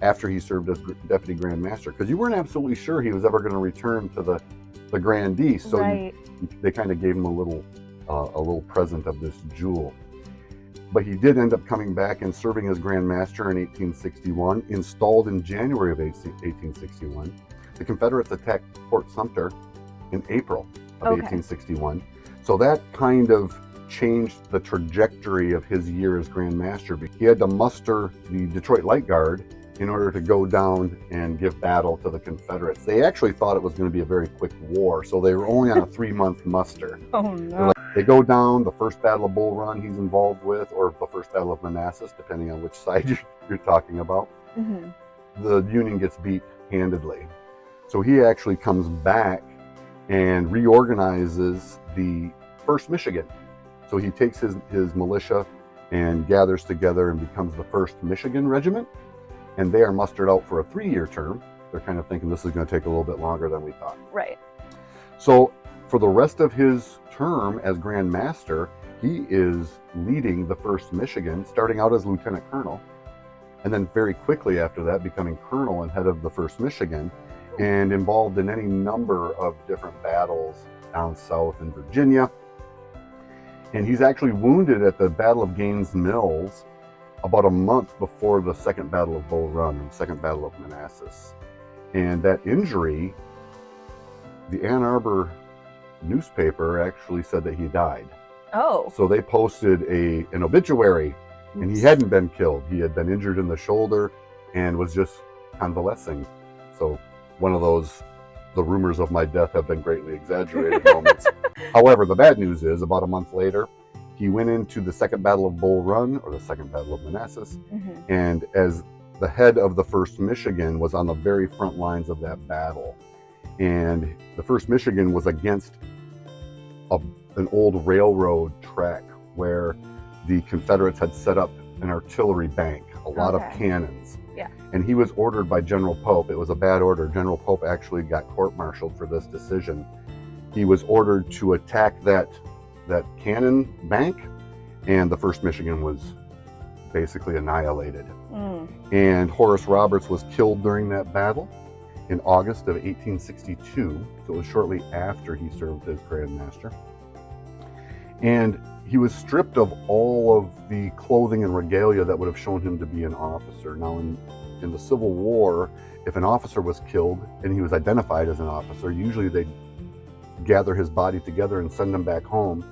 after he served as Deputy Grand Master, because you weren't absolutely sure he was ever going to return to the Grandee, so they kind of gave him a little present of this jewel. But he did end up coming back and serving as Grand Master in 1861, installed in January of 1861. The Confederates attacked Fort Sumter in April of 1861, so that kind of changed the trajectory of his year as Grand Master. He had to muster the Detroit Light Guard in order to go down and give battle to the Confederates. They actually thought it was going to be a very quick war, so they were only on a 3-month muster. Oh no. They go down, the first Battle of Bull Run he's involved with, or the first Battle of Manassas, depending on which side you're talking about. Mm-hmm. The Union gets beat handedly. So he actually comes back and reorganizes the 1st Michigan. So he takes his militia and gathers together and becomes the 1st Michigan Regiment. And they are mustered out for a 3-year term. They're kind of thinking this is going to take a little bit longer than we thought. Right. So for the rest of his term as Grand Master, he is leading the 1st Michigan, starting out as Lieutenant Colonel, and then very quickly after that becoming Colonel and head of the 1st Michigan, and involved in any number of different battles down south in Virginia. And he's actually wounded at the Battle of Gaines Mills about a month before the 2nd Battle of Bull Run and the 2nd Battle of Manassas. And that injury, the Ann Arbor newspaper actually said that he died. Oh. So they posted an obituary, and he hadn't been killed. He had been injured in the shoulder and was just convalescing. So one of those the rumors of my death have been greatly exaggerated moments. However, the bad news is about a month later, he went into the Second Battle of Bull Run, or the Second Battle of Manassas, and as the head of the 1st Michigan was on the very front lines of that battle. And the 1st Michigan was against an old railroad track where the Confederates had set up an artillery bank, a lot of cannons. Yeah. And he was ordered by General Pope. It was a bad order. General Pope actually got court-martialed for this decision. He was ordered to attack that cannon bank, and the 1st Michigan was basically annihilated. And Horace Roberts was killed during that battle in August of 1862, so it was shortly after he served as Grand Master. And he was stripped of all of the clothing and regalia that would have shown him to be an officer. Now, in the Civil War, if an officer was killed and he was identified as an officer, usually they'd gather his body together and send him back home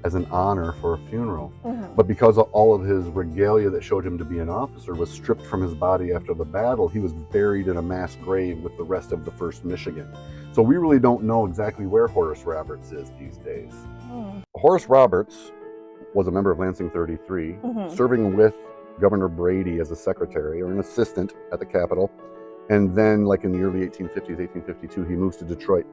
as an honor for a funeral. But because of all of his regalia that showed him to be an officer was stripped from his body after the battle, he was buried in a mass grave with the rest of the 1st Michigan. So we really don't know exactly where Horace Roberts is these days. Horace Roberts was a member of Lansing 33, serving with Governor Brady as a secretary or an assistant at the Capitol. And then, like in the early 1850s, 1852, he moves to Detroit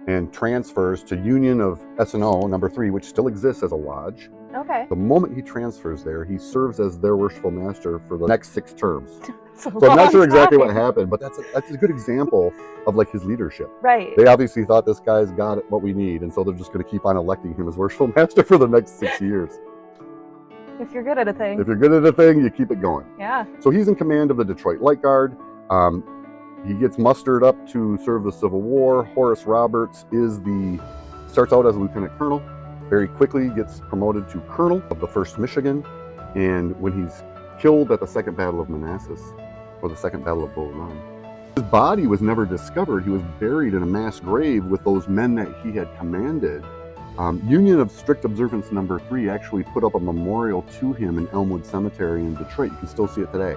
and transfers to Union of S&O number 3, which still exists as a lodge. Okay. The moment he transfers there, he serves as their worshipful master for the next 6 terms. So I'm not sure exactly what happened, but that's a good example of like his leadership. Right. They obviously thought this guy's got what we need, and so they're just going to keep on electing him as worshipful master for the next 6 years. If you're good at a thing. If you're good at a thing, you keep it going. Yeah. So he's in command of the Detroit Light Guard. He gets mustered up to serve the Civil War. Horace Roberts starts out as a lieutenant colonel, very quickly gets promoted to colonel of the 1st Michigan, and when he's killed at the Second Battle of Manassas, or the Second Battle of Bull Run, his body was never discovered. He was buried in a mass grave with those men that he had commanded. Union of Strict Observance number 3 actually put up a memorial to him in Elmwood Cemetery in Detroit. You can still see it today.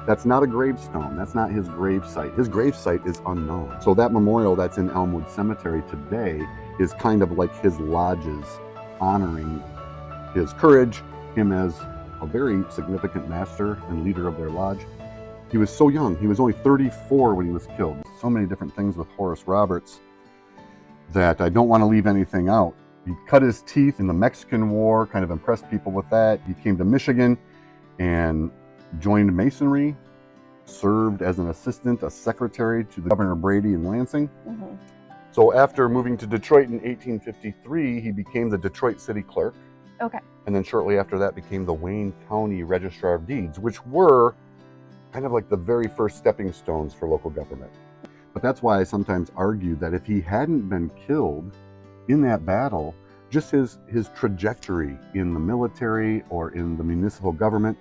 That's not a gravestone. That's not his grave site. His grave site is unknown. So that memorial that's in Elmwood Cemetery today is kind of like his lodges honoring his courage, him as a very significant master and leader of their lodge. He was so young. He was only 34 when he was killed. So many different things with Horace Roberts that I don't want to leave anything out. He cut his teeth in the Mexican War, kind of impressed people with that. He came to Michigan and joined Masonry, served as an assistant, a secretary to the Governor Brady in Lansing. So after moving to Detroit in 1853, he became the Detroit City Clerk. Okay. And then shortly after that became the Wayne County Registrar of Deeds, which were kind of like the very first stepping stones for local government. But that's why I sometimes argue that if he hadn't been killed in that battle, just his trajectory in the military or in the municipal government,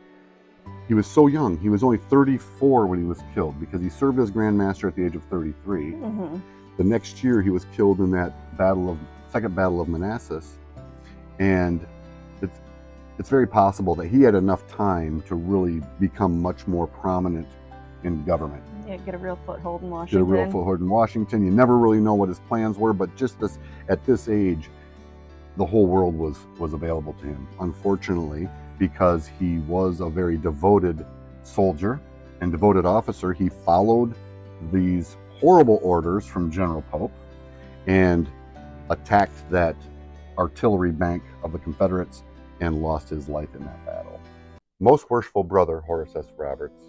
he was so young. He was only 34 when he was killed because he served as Grand Master at the age of 33. The next year he was killed in that Second Battle of Manassas. And it's very possible that he had enough time to really become much more prominent in government. Yeah, get a real foothold in Washington. Get a real foothold in Washington. You never really know what his plans were, but just at this age, the whole world was available to him. Unfortunately, because he was a very devoted soldier and devoted officer, he followed these horrible orders from General Pope and attacked that artillery bank of the Confederates and lost his life in that battle. Most worshipful brother, Horace S. Roberts,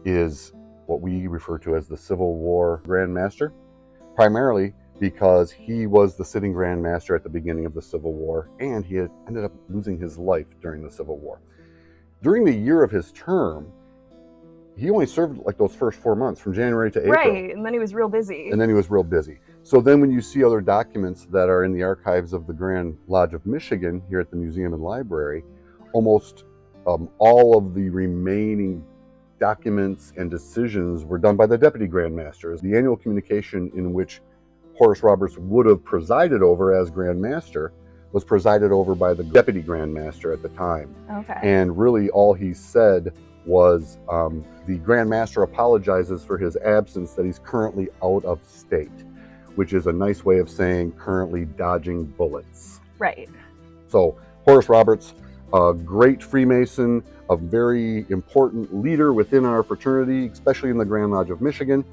is what we refer to as the Civil War Grand Master, primarily because he was the sitting Grand Master at the beginning of the Civil War, and he had ended up losing his life during the Civil War. During the year of his term, he only served like those first 4 months, from January to April. Right, and then he was real busy. So then when you see other documents that are in the archives of the Grand Lodge of Michigan here at the museum and library, almost all of the remaining documents and decisions were done by the Deputy Grand Masters. The annual communication in which Horace Roberts would have presided over as Grand Master was presided over by the Deputy Grand Master at the time. Okay. And really all he said was the Grand Master apologizes for his absence, that he's currently out of state, which is a nice way of saying currently dodging bullets. Right. So Horace Roberts, a great Freemason, a very important leader within our fraternity, especially in the Grand Lodge of Michigan,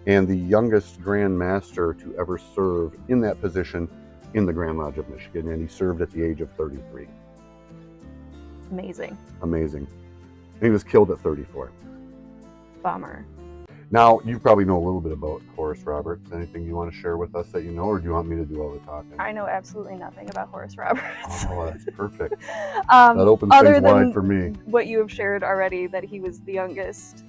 and the youngest Grand Master to ever serve in that position in the Grand Lodge of Michigan, and he served at the age of 33. Amazing. Amazing. And he was killed at 34. Bummer. Now, you probably know a little bit about Horace Roberts. Anything you want to share with us that you know, or do you want me to do all the talking? I know absolutely nothing about Horace Roberts. Oh, that's perfect. That opens other things than wide for me. what you have shared already, that he was the youngest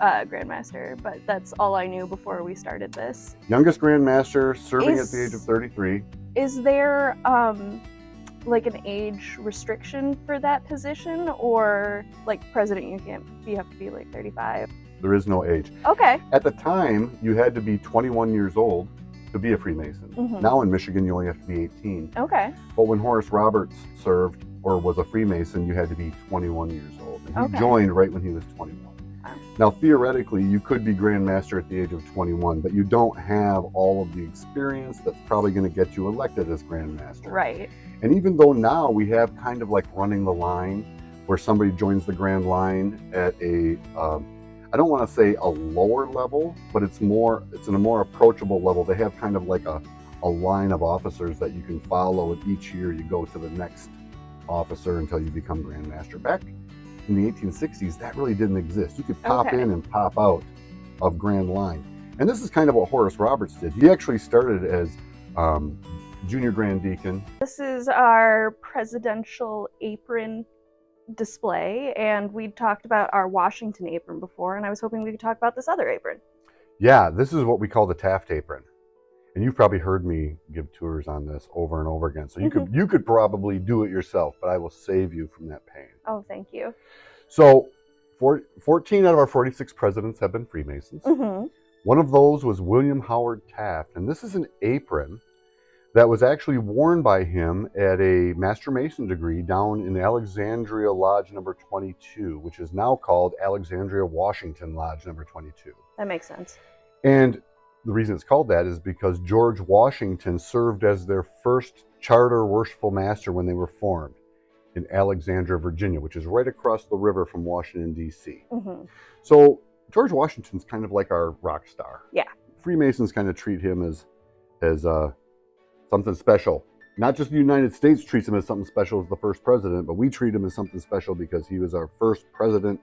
Grandmaster, but that's all I knew before we started this. Youngest Grandmaster, serving at the age of 33. Is there like an age restriction for that position, or like president you have to be like 35? There is no age. Okay. At the time, you had to be 21 years old to be a Freemason. Mm-hmm. Now in Michigan, you only have to be 18. Okay. But when Horace Roberts served or was a Freemason, you had to be 21 years old. And he Okay. joined right when he was 21. Wow. Now, theoretically, you could be Grandmaster at the age of 21, but you don't have all of the experience that's probably going to get you elected as Grandmaster. Right. And even though now we have kind of like running the line, where somebody joins the Grand Line at a, I don't want to say a lower level, but it's in a more approachable level. They have kind of like a line of officers that you can follow, and each year you go to the next officer until you become Grandmaster. Back in the 1860s, that really didn't exist. You could pop Okay. in and pop out of Grand Line. And this is kind of what Horace Roberts did. He actually started as Junior Grand Deacon. This is our presidential apron display, and we talked about our Washington apron before, and I was hoping we could talk about this other apron. Yeah, this is what we call the Taft apron. And you've probably heard me give tours on this over and over again. So you could probably do it yourself, but I will save you from that pain. Oh, thank you. So 14 out of our 46 presidents have been Freemasons. Mm-hmm. One of those was William Howard Taft. And this is an apron that was actually worn by him at a Master Mason degree down in Alexandria Lodge number 22, which is now called Alexandria Washington Lodge number 22. That makes sense. And the reason it's called that is because George Washington served as their first charter worshipful master when they were formed in Alexandria, Virginia, which is right across the river from Washington, D.C. Mm-hmm. So George Washington's kind of like our rock star. Yeah. Freemasons kind of treat him as something special. Not just the United States treats him as something special as the first president, but we treat him as something special because he was our first president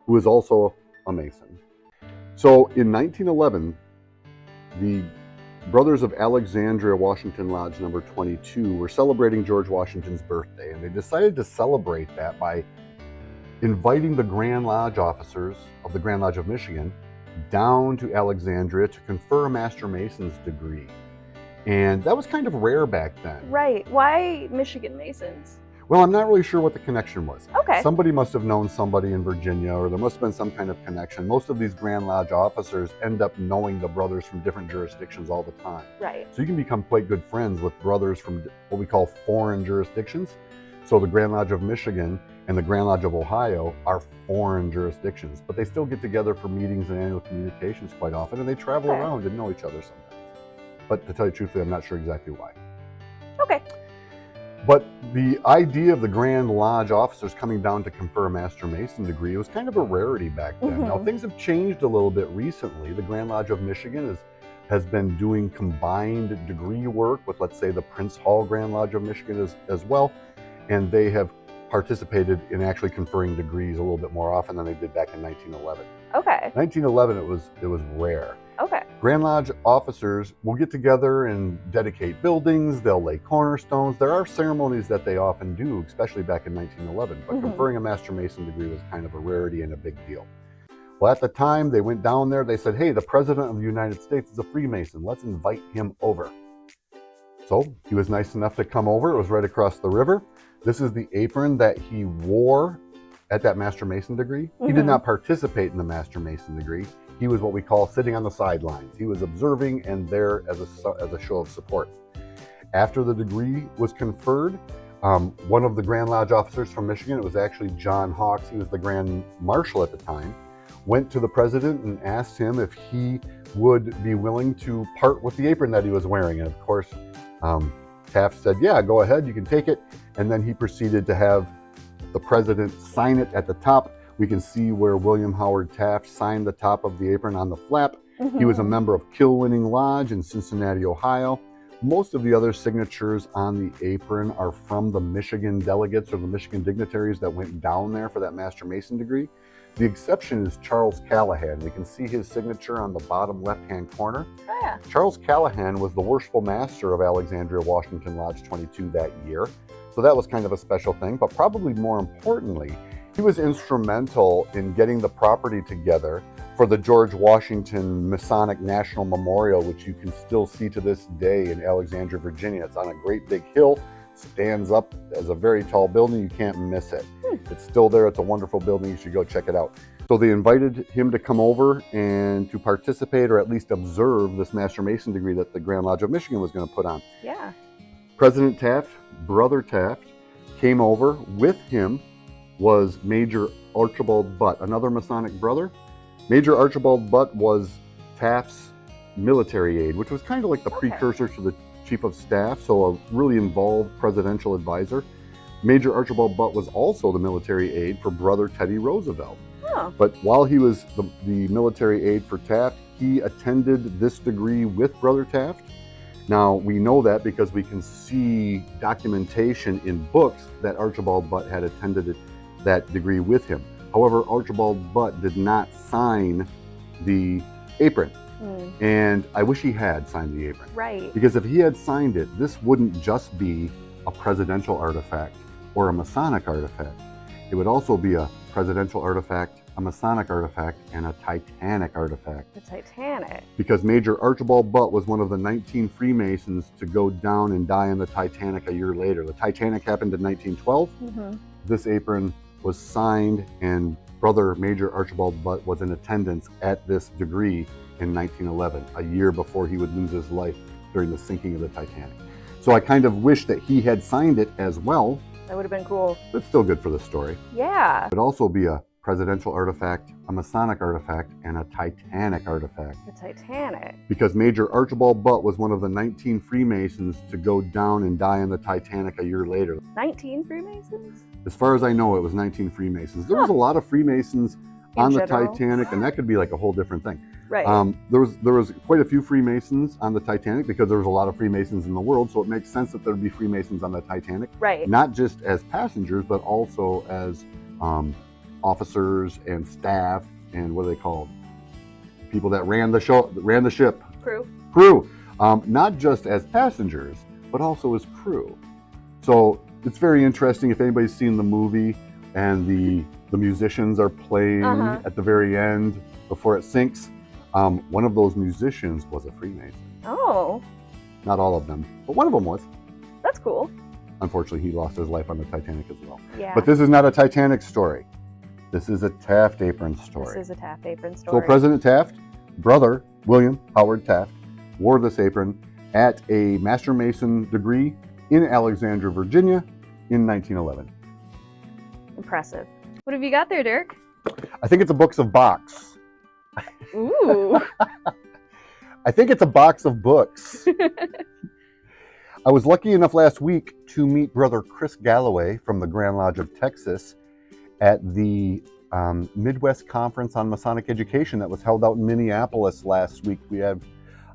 who was also a Mason. So in 1911, the Brothers of Alexandria Washington Lodge number 22 were celebrating George Washington's birthday, and they decided to celebrate that by inviting the Grand Lodge officers of the Grand Lodge of Michigan down to Alexandria to confer a Master Mason's degree. And that was kind of rare back then. Right. Why Michigan Masons? Well, I'm not really sure what the connection was. Okay. Somebody must have known somebody in Virginia, or there must have been some kind of connection. Most of these Grand Lodge officers end up knowing the brothers from different jurisdictions all the time. Right. So you can become quite good friends with brothers from what we call foreign jurisdictions. So the Grand Lodge of Michigan and the Grand Lodge of Ohio are foreign jurisdictions, but they still get together for meetings and annual communications quite often, and they travel around and know each other sometimes. But to tell you truthfully, I'm not sure exactly why. Okay. But the idea of the Grand Lodge officers coming down to confer a Master Mason degree was kind of a rarity back then. Mm-hmm. Now, things have changed a little bit recently. The Grand Lodge of Michigan has been doing combined degree work with, let's say, the Prince Hall Grand Lodge of Michigan as well. And they have participated in actually conferring degrees a little bit more often than they did back in 1911. Okay. 1911, it was rare. Okay. Grand Lodge officers will get together and dedicate buildings. They'll lay cornerstones. There are ceremonies that they often do, especially back in 1911. But conferring a Master Mason degree was kind of a rarity and a big deal. Well, at the time, they went down there. They said, hey, the President of the United States is a Freemason. Let's invite him over. So he was nice enough to come over. It was right across the river. This is the apron that he wore at that Master Mason degree. He did not participate in the Master Mason degree. He was what we call sitting on the sidelines. He was observing and there as a show of support. After the degree was conferred, One of the Grand Lodge officers from Michigan, it was actually John Hawks, he was the Grand Marshal at the time, went to the president and asked him if he would be willing to part with the apron that he was wearing. And of course, Taft said, yeah, go ahead, you can take it. And then he proceeded to have the president sign it at the top. We can see where William Howard Taft signed the top of the apron on the flap. He was a member of Kilwinning Lodge in Cincinnati, Ohio. Most of the other signatures on the apron are from the Michigan delegates or the Michigan dignitaries that went down there for that Master Mason degree. The exception is Charles Callahan. We can see his signature on the bottom left-hand corner. Oh, yeah. Charles Callahan was the worshipful master of Alexandria Washington Lodge 22 that year. So that was kind of a special thing, but probably more importantly, he was instrumental in getting the property together for the George Washington Masonic National Memorial, which you can still see to this day in Alexandria, Virginia. It's on a great big hill, stands up as a very tall building. You can't miss it. It's still there. It's a wonderful building. You should go check it out. So they invited him to come over and to participate or at least observe this Master Mason degree that the Grand Lodge of Michigan was going to put on. Yeah. President Taft, Brother Taft, came over. With him was Major Archibald Butt, another Masonic brother. Major Archibald Butt was Taft's military aide, which was kind of like the precursor to the Chief of Staff, so a really involved presidential advisor. Major Archibald Butt was also the military aide for Brother Teddy Roosevelt. Oh. But while he was the military aide for Taft, he attended this degree with Brother Taft. Now, we know that because we can see documentation in books that Archibald Butt had attended that degree with him. However, Archibald Butt did not sign the apron. And I wish he had signed the apron. Right. Because if he had signed it, this wouldn't just be a presidential artifact or a Masonic artifact. It would also be a presidential artifact, a Masonic artifact, and a Titanic artifact. The Titanic. Because Major Archibald Butt was one of the 19 Freemasons to go down and die in the Titanic a year later. The Titanic happened in 1912. This apron was signed, and Brother Major Archibald Butt was in attendance at this degree in 1911, a year before he would lose his life during the sinking of the Titanic. So I kind of wish that he had signed it as well. That would have been cool. But still good for the story. Yeah. It would also be a presidential artifact, a Masonic artifact, and a Titanic artifact. The Titanic. Because Major Archibald Butt was one of the 19 Freemasons to go down and die in the Titanic a year later. 19 Freemasons? As far as I know, it was 19 Freemasons. There was a lot of Freemasons on the Titanic, and that could be like a whole different thing. Right. There was quite a few Freemasons on the Titanic because there was a lot of Freemasons in the world, so it makes sense that there would be Freemasons on the Titanic. Right. Not just as passengers, but also as officers and staff, and what are they called? People that ran the ship. Crew. Not just as passengers, but also as crew. So it's very interesting if anybody's seen the movie and the musicians are playing at the very end before it sinks. One of those musicians was a Freemason. Oh. Not all of them, but one of them was. That's cool. Unfortunately, he lost his life on the Titanic as well. Yeah. But this is not a Titanic story. This is a Taft apron story. This is a Taft apron story. So President Taft, brother William Howard Taft, wore this apron at a Master Mason degree in Alexandria, Virginia in 1911. Impressive. What have you got there, Derek? I think it's a box of box. Ooh. I think it's a box of books. I was lucky enough last week to meet Brother Chris Galloway from the Grand Lodge of Texas at the Midwest Conference on Masonic Education that was held out in Minneapolis last week. We had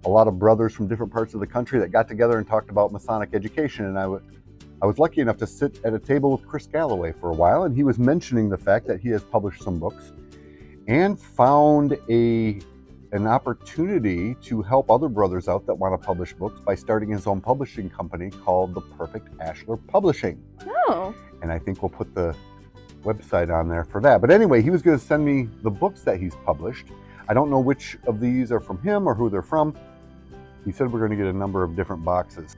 a lot of brothers from different parts of the country that got together and talked about Masonic education, and I was lucky enough to sit at a table with Chris Galloway for a while, and he was mentioning the fact that he has published some books and found an opportunity to help other brothers out that want to publish books by starting his own publishing company called The Perfect Ashlar Publishing. Oh. And I think we'll put the website on there for that. But anyway, he was going to send me the books that he's published. I don't know which of these are from him or who they're from. He said we're going to get a number of different boxes.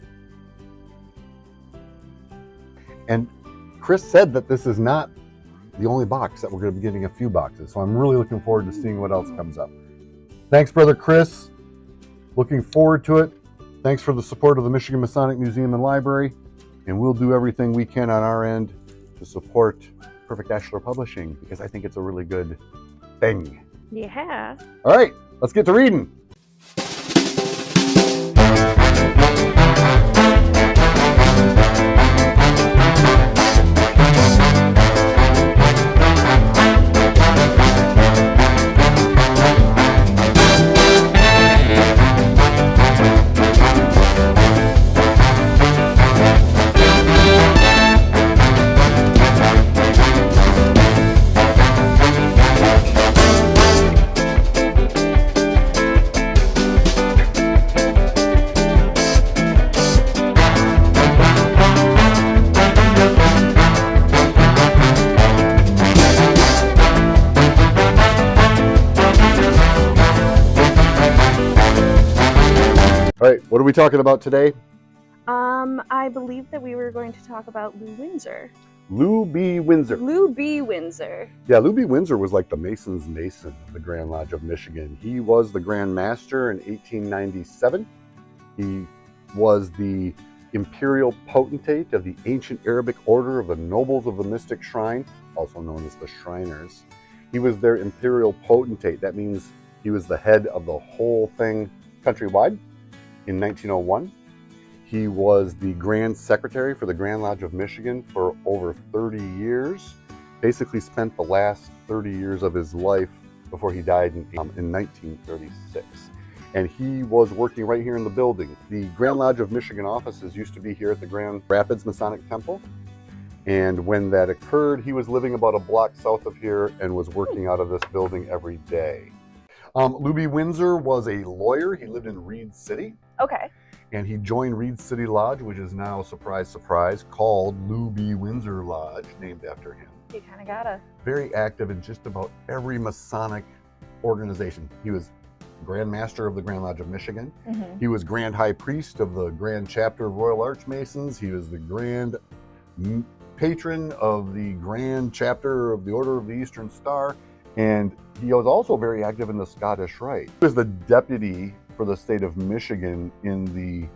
And Chris said that this is not the only box, that we're going to be getting a few boxes. So I'm really looking forward to seeing what else comes up. Thanks, Brother Chris. Looking forward to it. Thanks for the support of the Michigan Masonic Museum and Library. And we'll do everything we can on our end to support Perfect Bachelor Publishing, because I think it's a really good thing. Yeah. All right, let's get to reading. All right, what are we talking about today? I believe that we were going to talk about Lou Windsor. Lou B. Windsor. Lou B. Windsor. Yeah, Lou B. Windsor was like the Mason's Mason of the Grand Lodge of Michigan. He was the Grand Master in 1897. He was the Imperial Potentate of the ancient Arabic Order of the Nobles of the Mystic Shrine, also known as the Shriners. He was their Imperial Potentate. That means he was the head of the whole thing countrywide. In 1901, he was the Grand Secretary for the Grand Lodge of Michigan for over 30 years. Basically spent the last 30 years of his life before he died in 1936. And he was working right here in the building. The Grand Lodge of Michigan offices used to be here at the Grand Rapids Masonic Temple. And when that occurred, he was living about a block south of here and was working out of this building every day. Lou B. Windsor was a lawyer. He lived in Reed City. Okay. And he joined Reed City Lodge, which is now, surprise, surprise, called Lou B. Windsor Lodge, named after him. You kind of gotta. Very active in just about every Masonic organization. He was Grand Master of the Grand Lodge of Michigan. Mm-hmm. He was Grand High Priest of the Grand Chapter of Royal Archmasons. He was the Grand Patron of the Grand Chapter of the Order of the Eastern Star. And he was also very active in the Scottish Rite. He was the deputy for the state of Michigan in the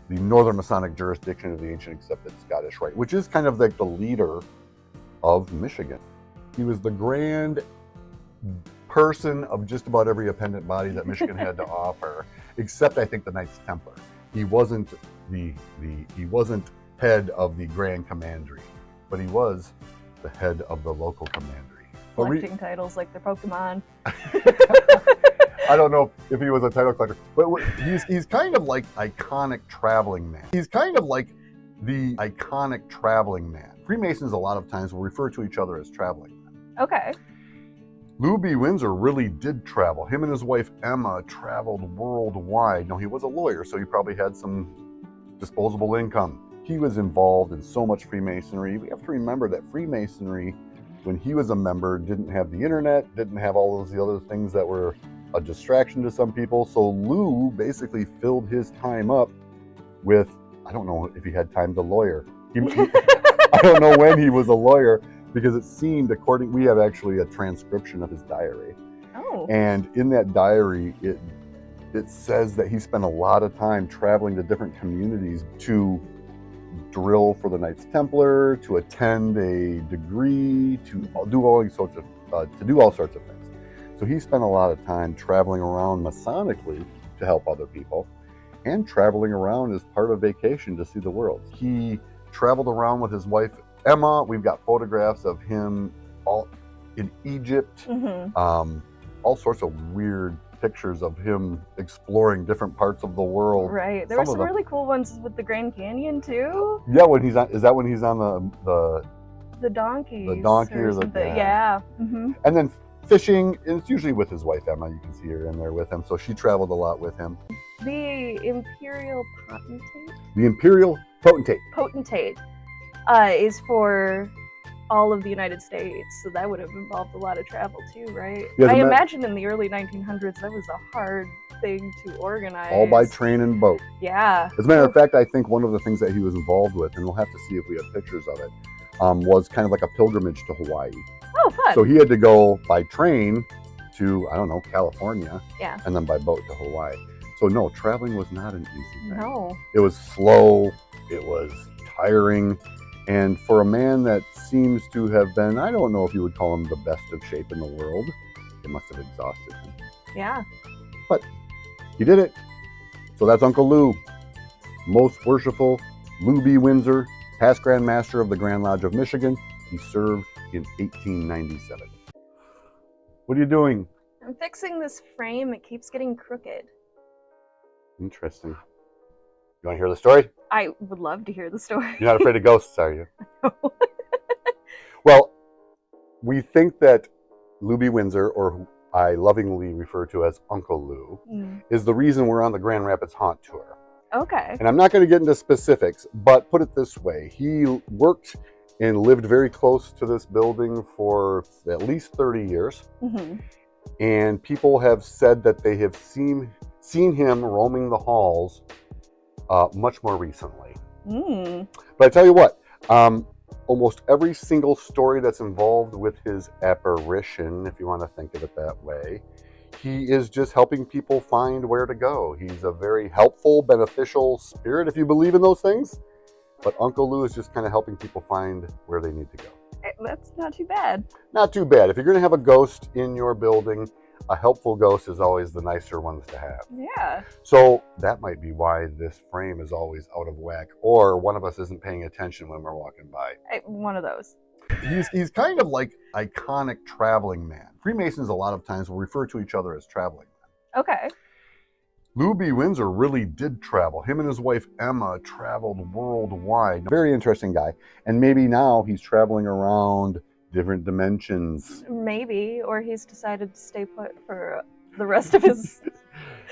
Northern Masonic jurisdiction of the ancient accepted Scottish Rite, which is kind of like the leader of Michigan. He was the grand person of just about every appendant body that Michigan had to offer, except I think the Knights Templar. He wasn't he wasn't head of the Grand Commandery, but he was the head of the local commandery. Collecting titles like their Pokemon. I don't know if he was a title collector, but he's kind of like iconic traveling man. He's kind of like the iconic traveling man. Freemasons a lot of times will refer to each other as traveling men. Okay. Lou B. Windsor really did travel. Him and his wife Emma traveled worldwide. Now, he was a lawyer, so he probably had some disposable income. He was involved in so much Freemasonry. We have to remember that Freemasonry, when he was a member, didn't have the internet, didn't have all of the other things that were a distraction to some people. So Lou basically filled his time up with, I don't know if he had time to lawyer. I don't know when he was a lawyer, because it seemed, we have actually a transcription of his diary. Oh. And in that diary, it says that he spent a lot of time traveling to different communities to drill for the Knights Templar, to attend a degree, to do all sorts of things. So he spent a lot of time traveling around Masonically to help other people, and traveling around as part of vacation to see the world. He traveled around with his wife Emma. We've got photographs of him all in Egypt, all sorts of weird pictures of him exploring different parts of the world. Right. There were some really cool ones with the Grand Canyon too. Yeah, when he's on, is that when he's on the donkeys? The donkey or the yeah. Mm-hmm. And then fishing, and it's usually with his wife Emma. You can see her in there with him, so she traveled a lot with him. The Imperial Potentate? The Imperial Potentate. Potentate is for all of the United States, so that would have involved a lot of travel too, right? Yeah, I imagine in the early 1900s that was a hard thing to organize. All by train and boat. Yeah. As a matter of fact, I think one of the things that he was involved with, and we'll have to see if we have pictures of it, was kind of like a pilgrimage to Hawaii. Oh, fun. So he had to go by train to, I don't know, California. Yeah. And then by boat to Hawaii. So no, traveling was not an easy thing. No. It was slow. It was tiring. And for a man that seems to have been, I don't know if you would call him the best of shape in the world, it must have exhausted him. Yeah. But he did it. So that's Uncle Lou, most worshipful Lou B. Windsor, past Grand Master of the Grand Lodge of Michigan. He served in 1897. What are you doing? I'm fixing this frame. It keeps getting crooked. Interesting. You want to hear the story? I would love to hear the story. You're not afraid of ghosts, are you? No. Well, we think that Lou B. Windsor, or who I lovingly refer to as Uncle Lou, is the reason we're on the Grand Rapids Haunt Tour. Okay. And I'm not going to get into specifics, but put it this way. He worked and lived very close to this building for at least 30 years. Mm-hmm. And people have said that they have seen him roaming the halls much more recently. But I tell you what, almost every single story that's involved with his apparition, if you want to think of it that way, he is just helping people find where to go. He's a very helpful, beneficial spirit, if you believe in those things. But Uncle Lou is just kind of helping people find where they need to go. That's not too bad. Not too bad. If you're going to have a ghost in your building, a helpful ghost is always the nicer ones to have. Yeah. So that might be why this frame is always out of whack, or one of us isn't paying attention when we're walking by. One of those. He's kind of like iconic traveling man. Freemasons a lot of times will refer to each other as traveling men. Okay. Lou B. Windsor really did travel. Him and his wife Emma traveled worldwide. Very interesting guy. And maybe now he's traveling around different dimensions. Maybe, or he's decided to stay put for the rest of his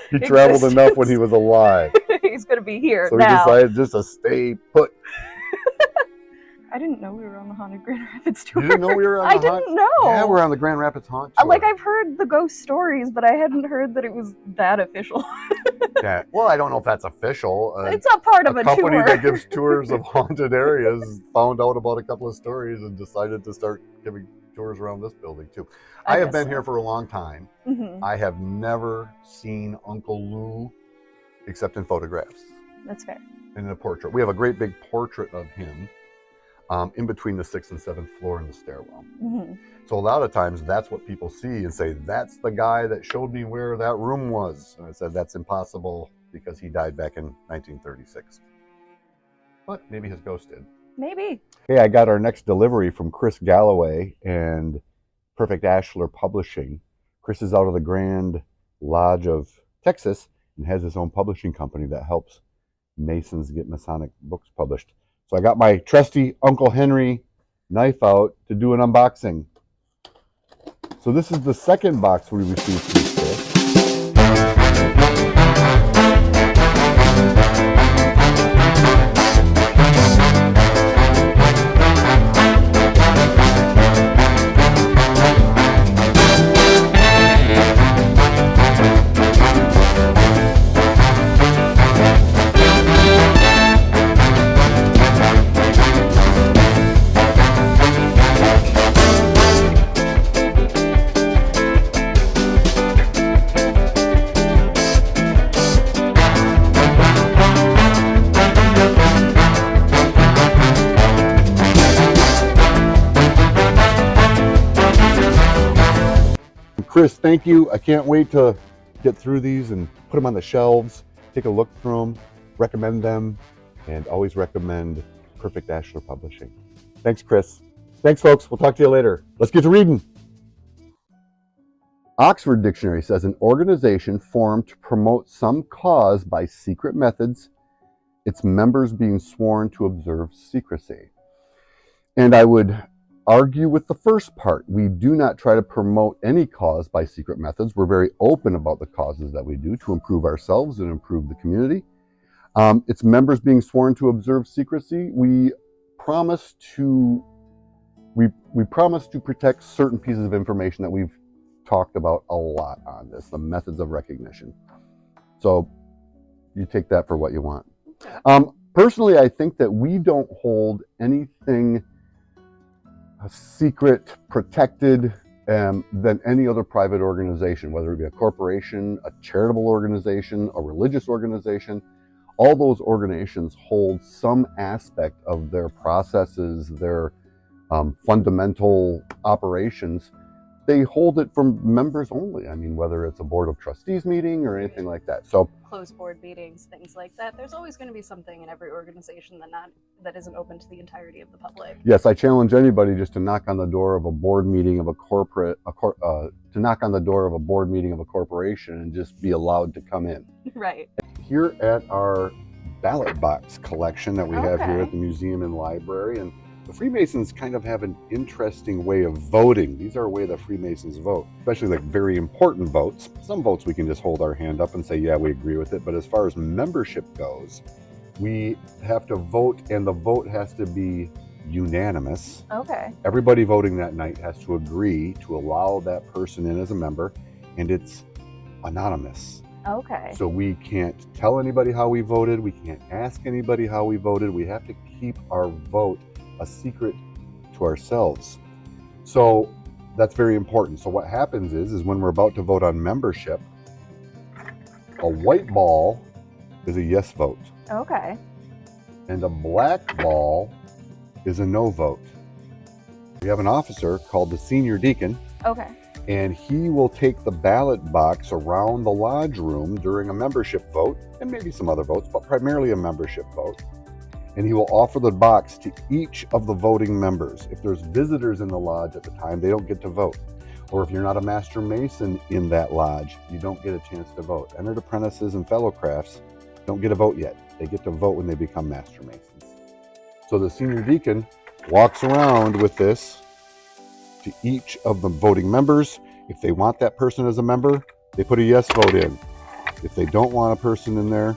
He traveled enough when he was alive. He's going to be here so now. So he decided just to stay put. I didn't know we were on the Haunted Grand Rapids Tour. You didn't know we were on the I didn't know. Yeah, we're on the Grand Rapids Haunt Tour. Like, I've heard the ghost stories, but I hadn't heard that it was that official. Yeah. Well, I don't know if that's official. It's a part of a tour. A company that gives tours of haunted areas found out about a couple of stories and decided to start giving tours around this building, too. I have been here for a long time. Mm-hmm. I have never seen Uncle Lou except in photographs. That's fair. And in a portrait. We have a great big portrait of him in between the 6th and 7th floor in the stairwell. Mm-hmm. So a lot of times that's what people see and say, that's the guy that showed me where that room was. And I said, that's impossible because he died back in 1936. But maybe his ghost did. Maybe. Hey, I got our next delivery from Chris Galloway and Perfect Ashlar Publishing. Chris is out of the Grand Lodge of Texas and has his own publishing company that helps Masons get Masonic books published. So I got my trusty Uncle Henry knife out to do an unboxing. So this is the second box we received from Chris. Chris, thank you. I can't wait to get through these and put them on the shelves, take a look through them, recommend them, and always recommend Perfect Ashlar Publishing. Thanks, Chris. Thanks, folks. We'll talk to you later. Let's get to reading. Oxford Dictionary says an organization formed to promote some cause by secret methods, its members being sworn to observe secrecy. And I would argue with the first part. We do not try to promote any cause by secret methods. We're very open about the causes that we do to improve ourselves and improve the community. Its members being sworn to observe secrecy. We promise to protect certain pieces of information that we've talked about a lot on this, the methods of recognition. So you take that for what you want. Personally, I think that we don't hold anything secret, protected than any other private organization, whether it be a corporation, a charitable organization, a religious organization. all those organizations hold some aspect of their processes, their fundamental operations. They hold it from members only. I mean, whether it's a board of trustees meeting or anything like that. So closed board meetings, things like that. There's always going to be something in every organization that isn't open to the entirety of the public. yes, I challenge anybody just to knock on the door of a board meeting of a to knock on the door of a board meeting of a corporation and just be allowed to come in. Right. Here at our ballot box collection that we have here Okay. at the museum and library, and the Freemasons kind of have an interesting way of voting. These are a way that Freemasons vote, especially like very important votes. Some votes we can just hold our hand up and say, yeah, we agree with it. But as far as membership goes, we have to vote, and the vote has to be unanimous. Okay. Everybody voting that night has to agree to allow that person in as a member, and it's anonymous. Okay. So we can't tell anybody how we voted. We can't ask anybody how we voted. We have to keep our vote a secret to ourselves. So that's very important. So what happens is when we're about to vote on membership, a white ball is a yes vote, Okay. and a black ball is a no vote. We have an officer called the senior deacon, Okay. and he will take the ballot box around the lodge room during a membership vote, and maybe some other votes, but primarily a membership vote. And he will offer the box to each of the voting members. If there's visitors in the lodge at the time, they don't get to vote. Or if you're not a Master Mason in that lodge, you don't get a chance to vote. Entered apprentices and fellow crafts don't get a vote yet. They get to vote when they become Master Masons. So the senior deacon walks around with this to each of the voting members. If they want that person as a member, they put a yes vote in. If they don't want a person in there,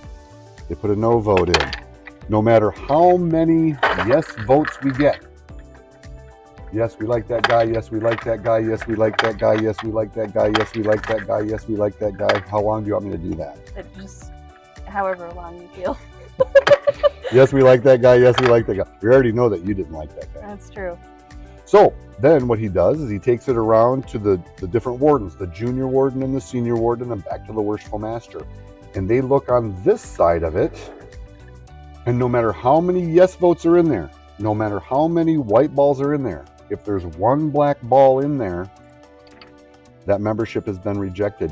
they put a no vote in. No matter how many yes votes we get. Yes, we like that guy. Yes, we like that guy. Yes, we like that guy. Yes, we like that guy. Yes, we like that guy. Yes, we like that guy. How long do you want me to do that? It just however long you feel. Yes, we like that guy. Yes, we like that guy. We already know that you didn't like that guy. That's true. So then what he does is he takes it around to the different wardens, the junior warden and the senior warden, and back to the worshipful master. And they look on this side of it, and no matter how many yes votes are in there, no matter how many white balls are in there, if there's one black ball in there, that membership has been rejected.